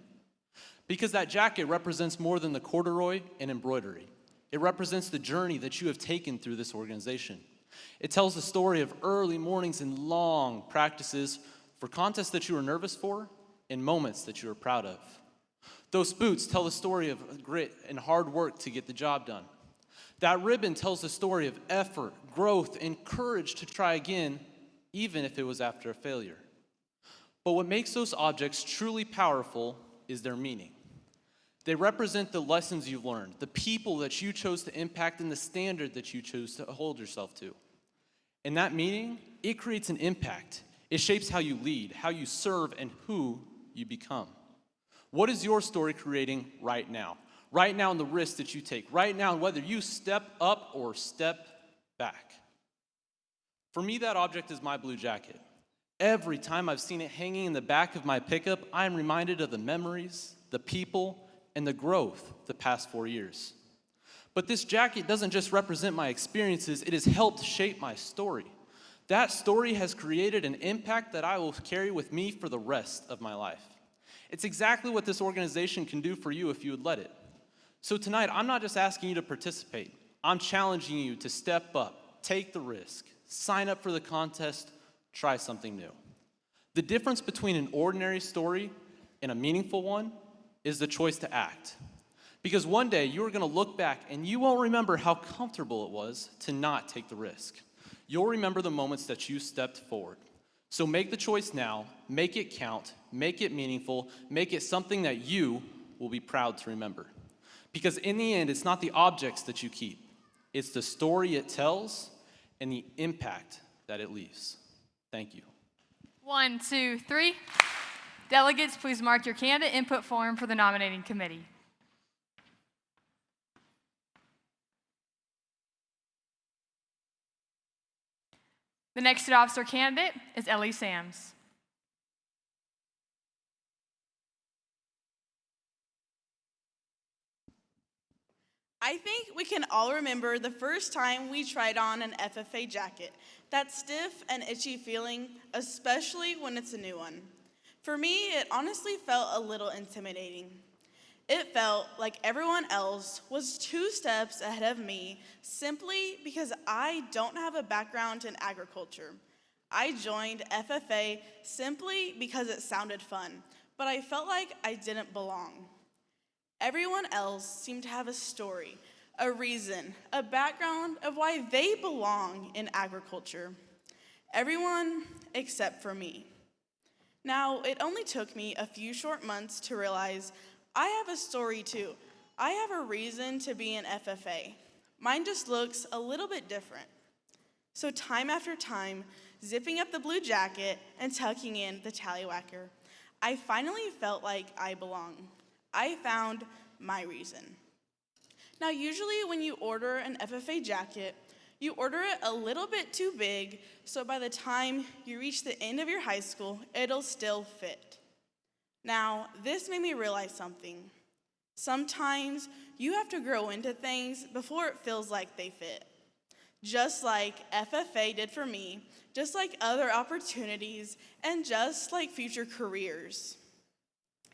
Because that jacket represents more than the corduroy and embroidery. It represents the journey that you have taken through this organization. It tells the story of early mornings and long practices for contests that you were nervous for and moments that you were proud of. Those boots tell the story of grit and hard work to get the job done. That ribbon tells the story of effort, growth, and courage to try again, even if it was after a failure. But what makes those objects truly powerful is their meaning. They represent the lessons you've learned, the people that you chose to impact, and the standard that you chose to hold yourself to. And that meaning, it creates an impact. It shapes how you lead, how you serve, and who you become. What is your story creating right now? Right now in the risk that you take, right now in whether you step up or step back. For me, that object is my blue jacket. Every time I've seen it hanging in the back of my pickup, I am reminded of the memories, the people, and the growth the past 4 years. But this jacket doesn't just represent my experiences, it has helped shape my story. That story has created an impact that I will carry with me for the rest of my life. It's exactly what this organization can do for you if you would let it. So tonight, I'm not just asking you to participate. I'm challenging you to step up, take the risk, sign up for the contest, try something new. The difference between an ordinary story and a meaningful one is the choice to act. Because one day you are going to look back and you won't remember how comfortable it was to not take the risk. You'll remember the moments that you stepped forward. So make the choice now, make it count, make it meaningful, make it something that you will be proud to remember. Because in the end, it's not the objects that you keep. It's the story it tells and the impact that it leaves. Thank you. 1, 2, 3. Delegates, please mark your candidate input form for the nominating committee. The next state officer candidate is Ellie Sams. I think we can all remember the first time we tried on an FFA jacket. That stiff and itchy feeling, especially when it's a new one. For me, it honestly felt a little intimidating. It felt like everyone else was 2 steps ahead of me simply because I don't have a background in agriculture. I joined FFA simply because it sounded fun, but I felt like I didn't belong. Everyone else seemed to have a story, a reason, a background of why they belong in agriculture. Everyone except for me. Now, it only took me a few short months to realize I have a story too. I have a reason to be an FFA. Mine just looks a little bit different. So time after time, zipping up the blue jacket and tucking in the tallywhacker, I finally felt like I belong. I found my reason. Now, usually when you order an FFA jacket, you order it a little bit too big, so by the time you reach the end of your high school, it'll still fit. Now, this made me realize something. Sometimes you have to grow into things before it feels like they fit. Just like FFA did for me, just like other opportunities, and just like future careers.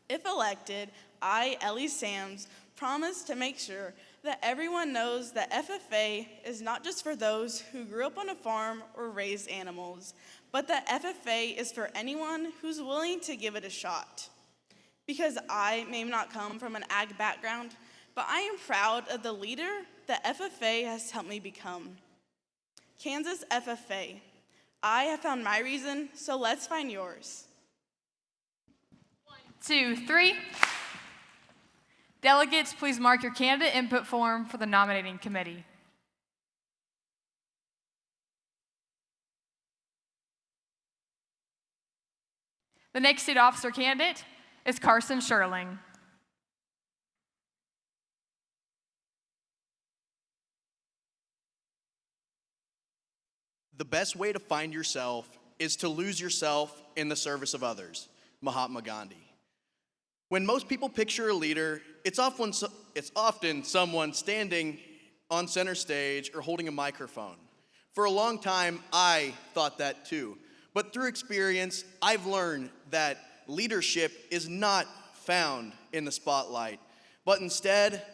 If elected, I, Ellie Sams, promise to make sure that everyone knows that FFA is not just for those who grew up on a farm or raised animals, but that FFA is for anyone who's willing to give it a shot. Because I may not come from an ag background, but I am proud of the leader that FFA has helped me become. Kansas FFA, I have found my reason, so let's find yours. 1, 2, 3. Delegates, please mark your candidate input form for the nominating committee. The next state officer candidate is Carson Sherling. The best way to find yourself is to lose yourself in the service of others. Mahatma Gandhi. When most people picture a leader, it's often someone standing on center stage or holding a microphone. For a long time, I thought that too. But through experience, I've learned that leadership is not found in the spotlight, but instead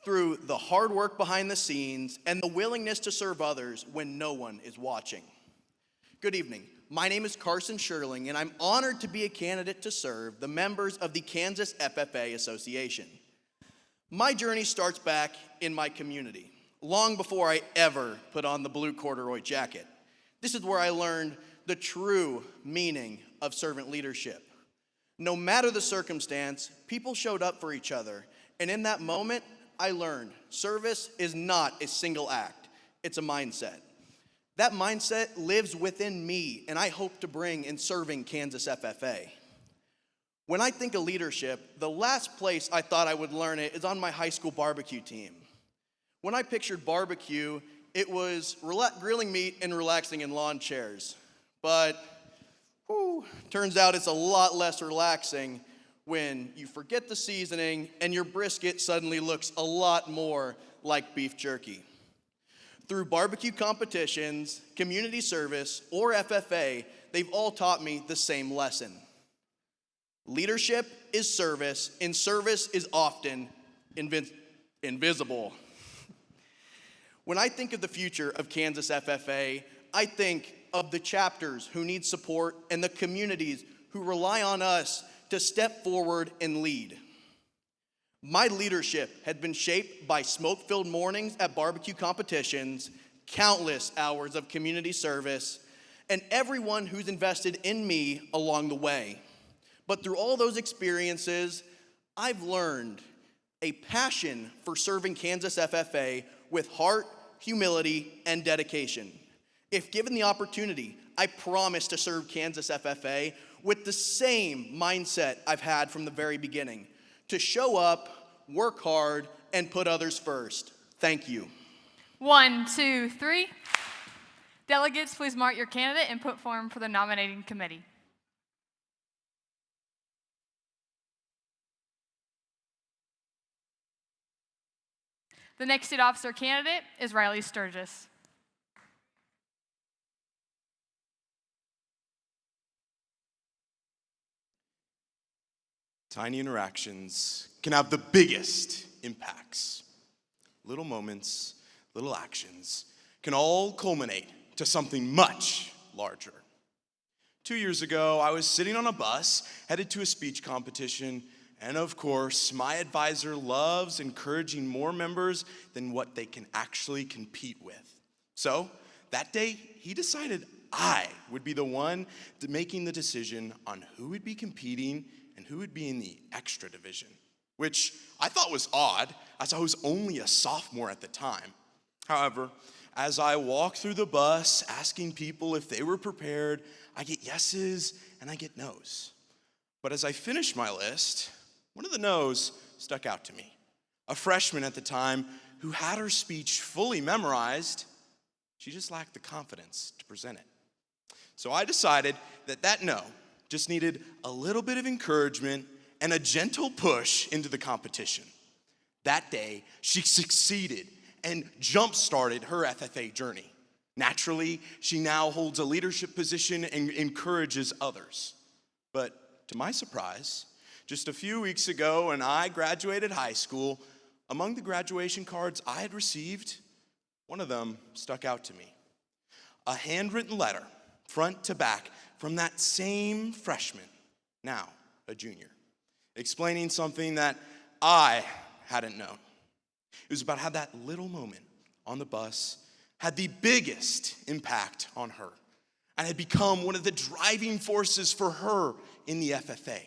through the hard work behind the scenes and the willingness to serve others when no one is watching. Good evening. My name is Carson Sherling, and I'm honored to be a candidate to serve the members of the Kansas FFA Association. My journey starts back in my community, long before I ever put on the blue corduroy jacket. This is where I learned the true meaning of servant leadership. No matter the circumstance, people showed up for each other, and in that moment, I learned service is not a single act, it's a mindset. That mindset lives within me, and I hope to bring in serving Kansas FFA. When I think of leadership, the last place I thought I would learn it is on my high school barbecue team. When I pictured barbecue, it was grilling meat and relaxing in lawn chairs. But turns out it's a lot less relaxing when you forget the seasoning and your brisket suddenly looks a lot more like beef jerky. Through barbecue competitions, community service, or FFA, they've all taught me the same lesson. Leadership is service, and service is often invisible. When I think of the future of Kansas FFA, I think of the chapters who need support and the communities who rely on us to step forward and lead. My leadership had been shaped by smoke-filled mornings at barbecue competitions, countless hours of community service, and everyone who's invested in me along the way. But through all those experiences, I've learned a passion for serving Kansas FFA with heart, humility, and dedication. If given the opportunity, I promise to serve Kansas FFA with the same mindset I've had from the very beginning, to show up, work hard, and put others first. Thank you. 1, 2, 3. Delegates, please mark your candidate input form for the nominating committee. The next state officer candidate is Riley Sturgis. Tiny interactions can have the biggest impacts. Little moments, little actions can all culminate to something much larger. 2 years ago, I was sitting on a bus headed to a speech competition, and of course, my advisor loves encouraging more members than what they can actually compete with. So that day, he decided I would be the one making the decision on who would be competing and who would be in the extra division, which I thought was odd, as I was only a sophomore at the time. However, as I walk through the bus asking people if they were prepared, I get yeses and I get nos. But as I finished my list, one of the no's stuck out to me. A freshman at the time who had her speech fully memorized, she just lacked the confidence to present it. So I decided that no just needed a little bit of encouragement and a gentle push into the competition. That day, she succeeded and jump-started her FFA journey. Naturally, she now holds a leadership position and encourages others. But to my surprise, just a few weeks ago when I graduated high school, among the graduation cards I had received, one of them stuck out to me. A handwritten letter, front to back, from that same freshman, now a junior, explaining something that I hadn't known. It was about how that little moment on the bus had the biggest impact on her and had become one of the driving forces for her in the FFA.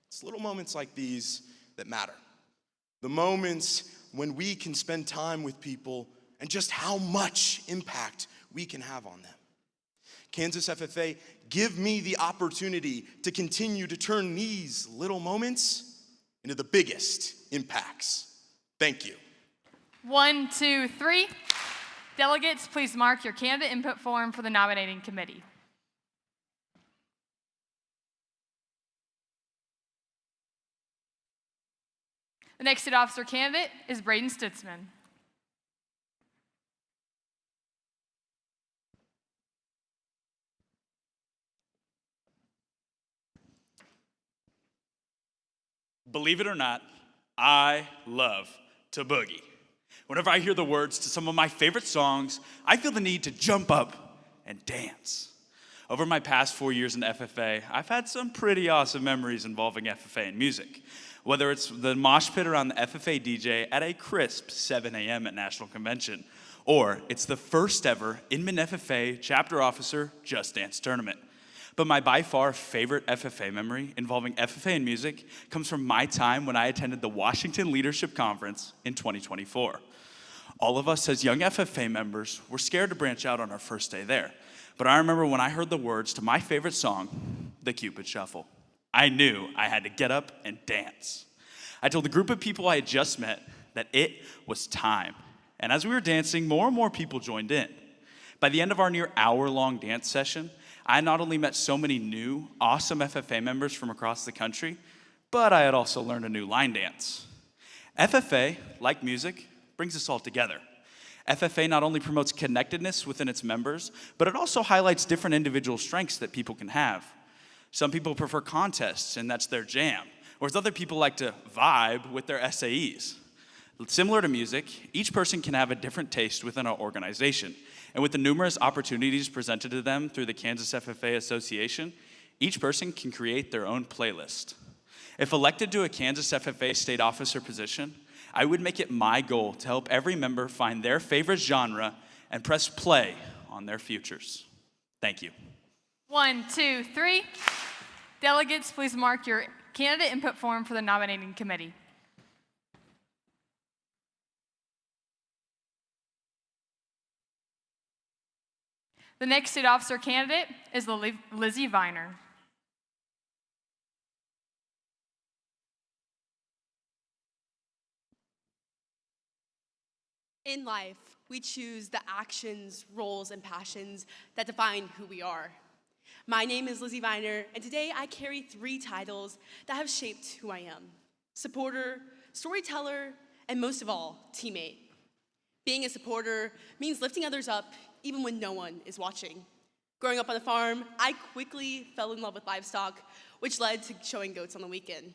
It's little moments like these that matter. The moments when we can spend time with people and just how much impact we can have on them. Kansas FFA, give me the opportunity to continue to turn these little moments into the biggest impacts. Thank you. 1, 2, 3. Delegates, please mark your candidate input form for the nominating committee. The next student officer candidate is Braden Stutzman. Believe it or not, I love to boogie. Whenever I hear the words to some of my favorite songs, I feel the need to jump up and dance. Over my past 4 years in FFA, I've had some pretty awesome memories involving FFA and music. Whether it's the mosh pit around the FFA DJ at a crisp 7 a.m. at National Convention, or it's the first ever Inman FFA chapter officer Just Dance tournament. But my by far favorite FFA memory involving FFA and music comes from my time when I attended the Washington Leadership Conference in 2024. All of us as young FFA members were scared to branch out on our first day there. But I remember when I heard the words to my favorite song, the Cupid Shuffle. I knew I had to get up and dance. I told the group of people I had just met that it was time. And as we were dancing, more and more people joined in. By the end of our near hour-long dance session, I not only met so many new, awesome FFA members from across the country, but I had also learned a new line dance. FFA, like music, brings us all together. FFA not only promotes connectedness within its members, but it also highlights different individual strengths that people can have. Some people prefer contests, and that's their jam, whereas other people like to vibe with their SAEs. Similar to music, each person can have a different taste within our organization, and with the numerous opportunities presented to them through the Kansas FFA Association, each person can create their own playlist. If elected to a Kansas FFA state officer position, I would make it my goal to help every member find their favorite genre and press play on their futures. Thank you. 1, 2, 3. Delegates, please mark your candidate input form for the nominating committee. The next student officer candidate is Lizzie Viner. In life, we choose the actions, roles, and passions that define who we are. My name is Lizzie Viner, and today I carry 3 titles that have shaped who I am: supporter, storyteller, and most of all, teammate. Being a supporter means lifting others up even when no one is watching. Growing up on a farm, I quickly fell in love with livestock, which led to showing goats on the weekend.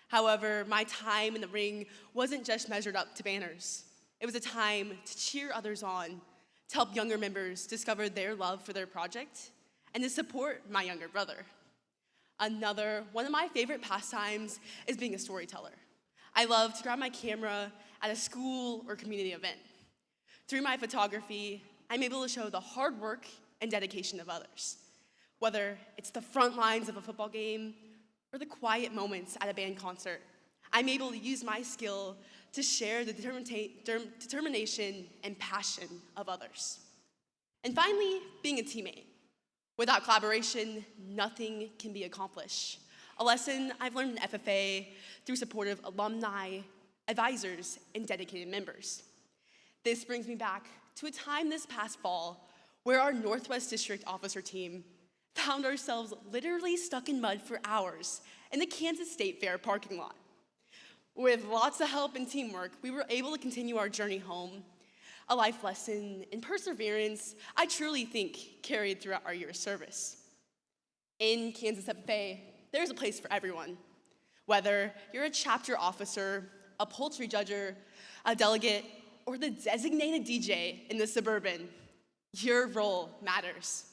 However, my time in the ring wasn't just measured up to banners. It was a time to cheer others on, to help younger members discover their love for their project, and to support my younger brother. Another one of my favorite pastimes is being a storyteller. I love to grab my camera at a school or community event. Through my photography, I'm able to show the hard work and dedication of others. Whether it's the front lines of a football game or the quiet moments at a band concert, I'm able to use my skill to share the determination and passion of others. And finally, being a teammate. Without collaboration, nothing can be accomplished. A lesson I've learned in FFA through supportive alumni, advisors, and dedicated members. This brings me back to a time this past fall where our Northwest District officer team found ourselves literally stuck in mud for hours in the Kansas State Fair parking lot. With lots of help and teamwork, we were able to continue our journey home, a life lesson in perseverance I truly think carried throughout our year of service. In Kansas FFA, there's a place for everyone. Whether you're a chapter officer, a poultry judger, a delegate, or the designated DJ in the Suburban, your role matters.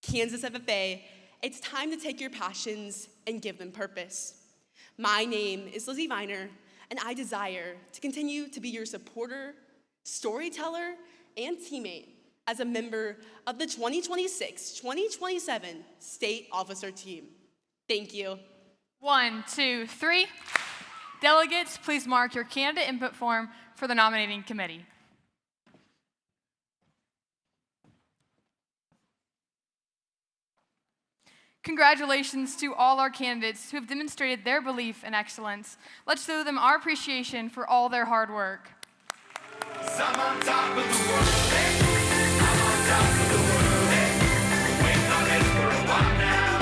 Kansas FFA, it's time to take your passions and give them purpose. My name is Lizzie Viner, and I desire to continue to be your supporter, storyteller, and teammate as a member of the 2026-2027 State Officer Team. Thank you. 1, 2, 3. Delegates, please mark your candidate input form for the nominating committee. Congratulations to all our candidates who have demonstrated their belief in excellence. Let's show them our appreciation for all their hard work. I'm on top of the world, hey. I'm on top of the world, hey. Waiting on this for a while now.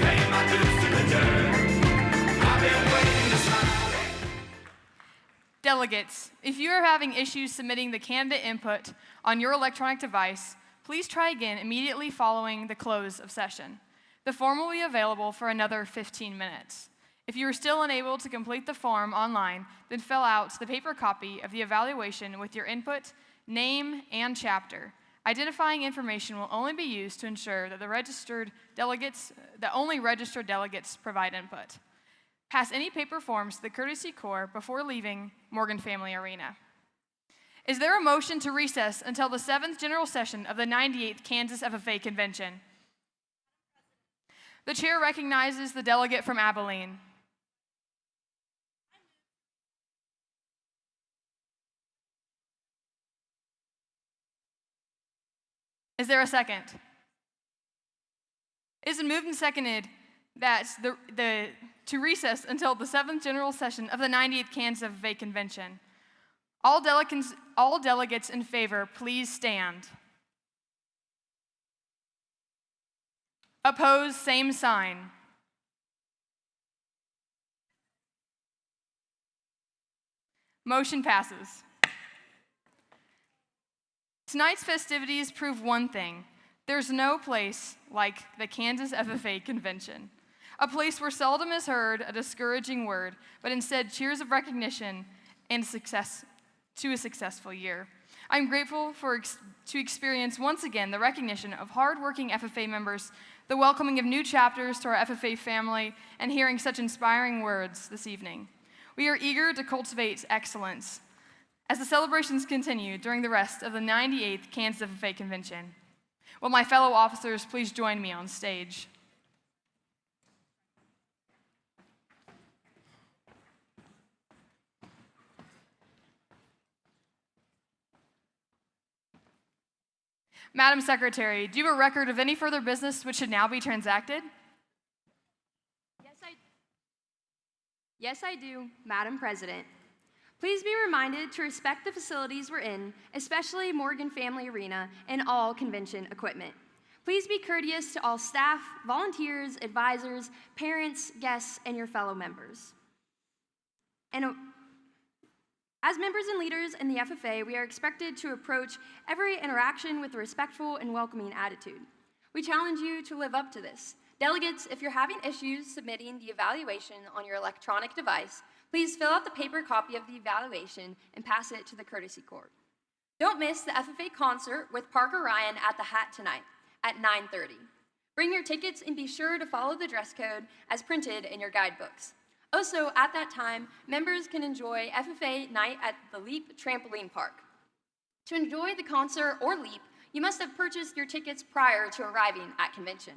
Paying my dues to the dirt. I've been waiting to smile. Delegates, if you are having issues submitting the candidate input on your electronic device, please try again immediately following the close of session. The form will be available for another 15 minutes. If you are still unable to complete the form online, then fill out the paper copy of the evaluation with your input, name, and chapter. Identifying information will only be used to ensure that only registered delegates provide input. Pass any paper forms to the Courtesy Corps before leaving Morgan Family Arena. Is there a motion to recess until the 7th General Session of the 98th Kansas FFA Convention? The chair recognizes the delegate from Abilene. Is there a second? It has been moved and seconded that to recess until the 7th General Session of the 98th Kansas FFA Convention. All delegates in favor, please stand. Opposed, same sign. Motion passes. Tonight's festivities prove one thing. There's no place like the Kansas FFA Convention, a place where seldom is heard a discouraging word, but instead cheers of recognition and success to a successful year. I'm grateful to experience once again the recognition of hardworking FFA members, the welcoming of new chapters to our FFA family, and hearing such inspiring words this evening. We are eager to cultivate excellence as the celebrations continue during the rest of the 98th Kansas FFA Convention. Will my fellow officers please join me on stage? Madam Secretary, do you have a record of any further business which should now be transacted? Yes, I do, Madam President. Please be reminded to respect the facilities we're in, especially Morgan Family Arena and all convention equipment. Please be courteous to all staff, volunteers, advisors, parents, guests, and your fellow members. And as members and leaders in the FFA, we are expected to approach every interaction with a respectful and welcoming attitude. We challenge you to live up to this. Delegates, if you're having issues submitting the evaluation on your electronic device, please fill out the paper copy of the evaluation and pass it to the Courtesy Court. Don't miss the FFA concert with Parker Ryan at the Hat tonight at 9:30. Bring your tickets and be sure to follow the dress code as printed in your guidebooks. Also, at that time, members can enjoy FFA night at the Leap Trampoline Park. To enjoy the concert or Leap, You must have purchased your tickets prior to arriving at convention.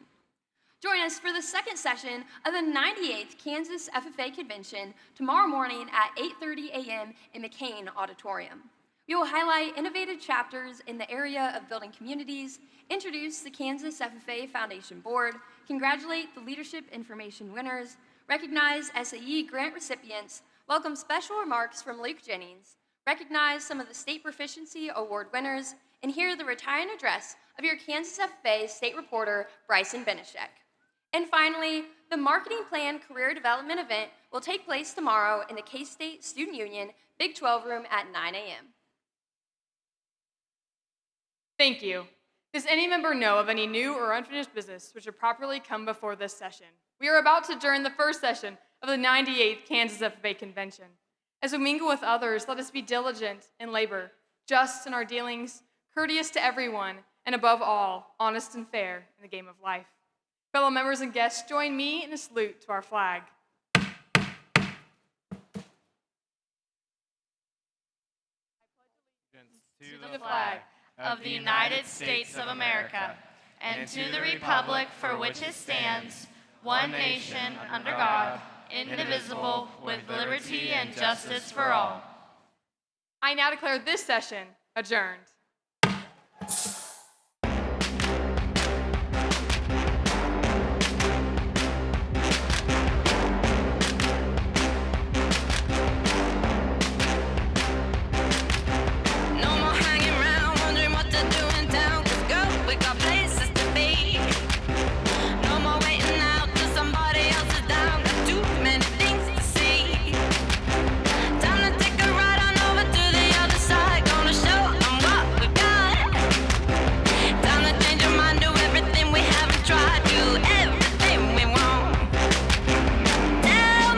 Join us for the second session of the 98th Kansas FFA Convention tomorrow morning at 8:30 a.m. in McCain Auditorium. We will highlight innovative chapters in the area of building communities, introduce the Kansas FFA Foundation Board, congratulate the leadership information winners, recognize SAE grant recipients, welcome special remarks from Luke Jennings, recognize some of the State Proficiency Award winners, and hear the retiring address of your Kansas FFA State Reporter, Bryson Benishek. And finally, the Marketing Plan Career Development event will take place tomorrow in the K-State Student Union Big 12 room at 9 a.m. Thank you. Does any member know of any new or unfinished business which should properly come before this session? We are about to adjourn the first session of the 98th Kansas FFA Convention. As we mingle with others, let us be diligent in labor, just in our dealings, courteous to everyone, and above all, honest and fair in the game of life. Fellow members and guests, join me in a salute to our flag. To the flag of the United States of America, and to the republic for which it stands, one nation, under God, indivisible, with liberty and justice for all. I now declare this session adjourned.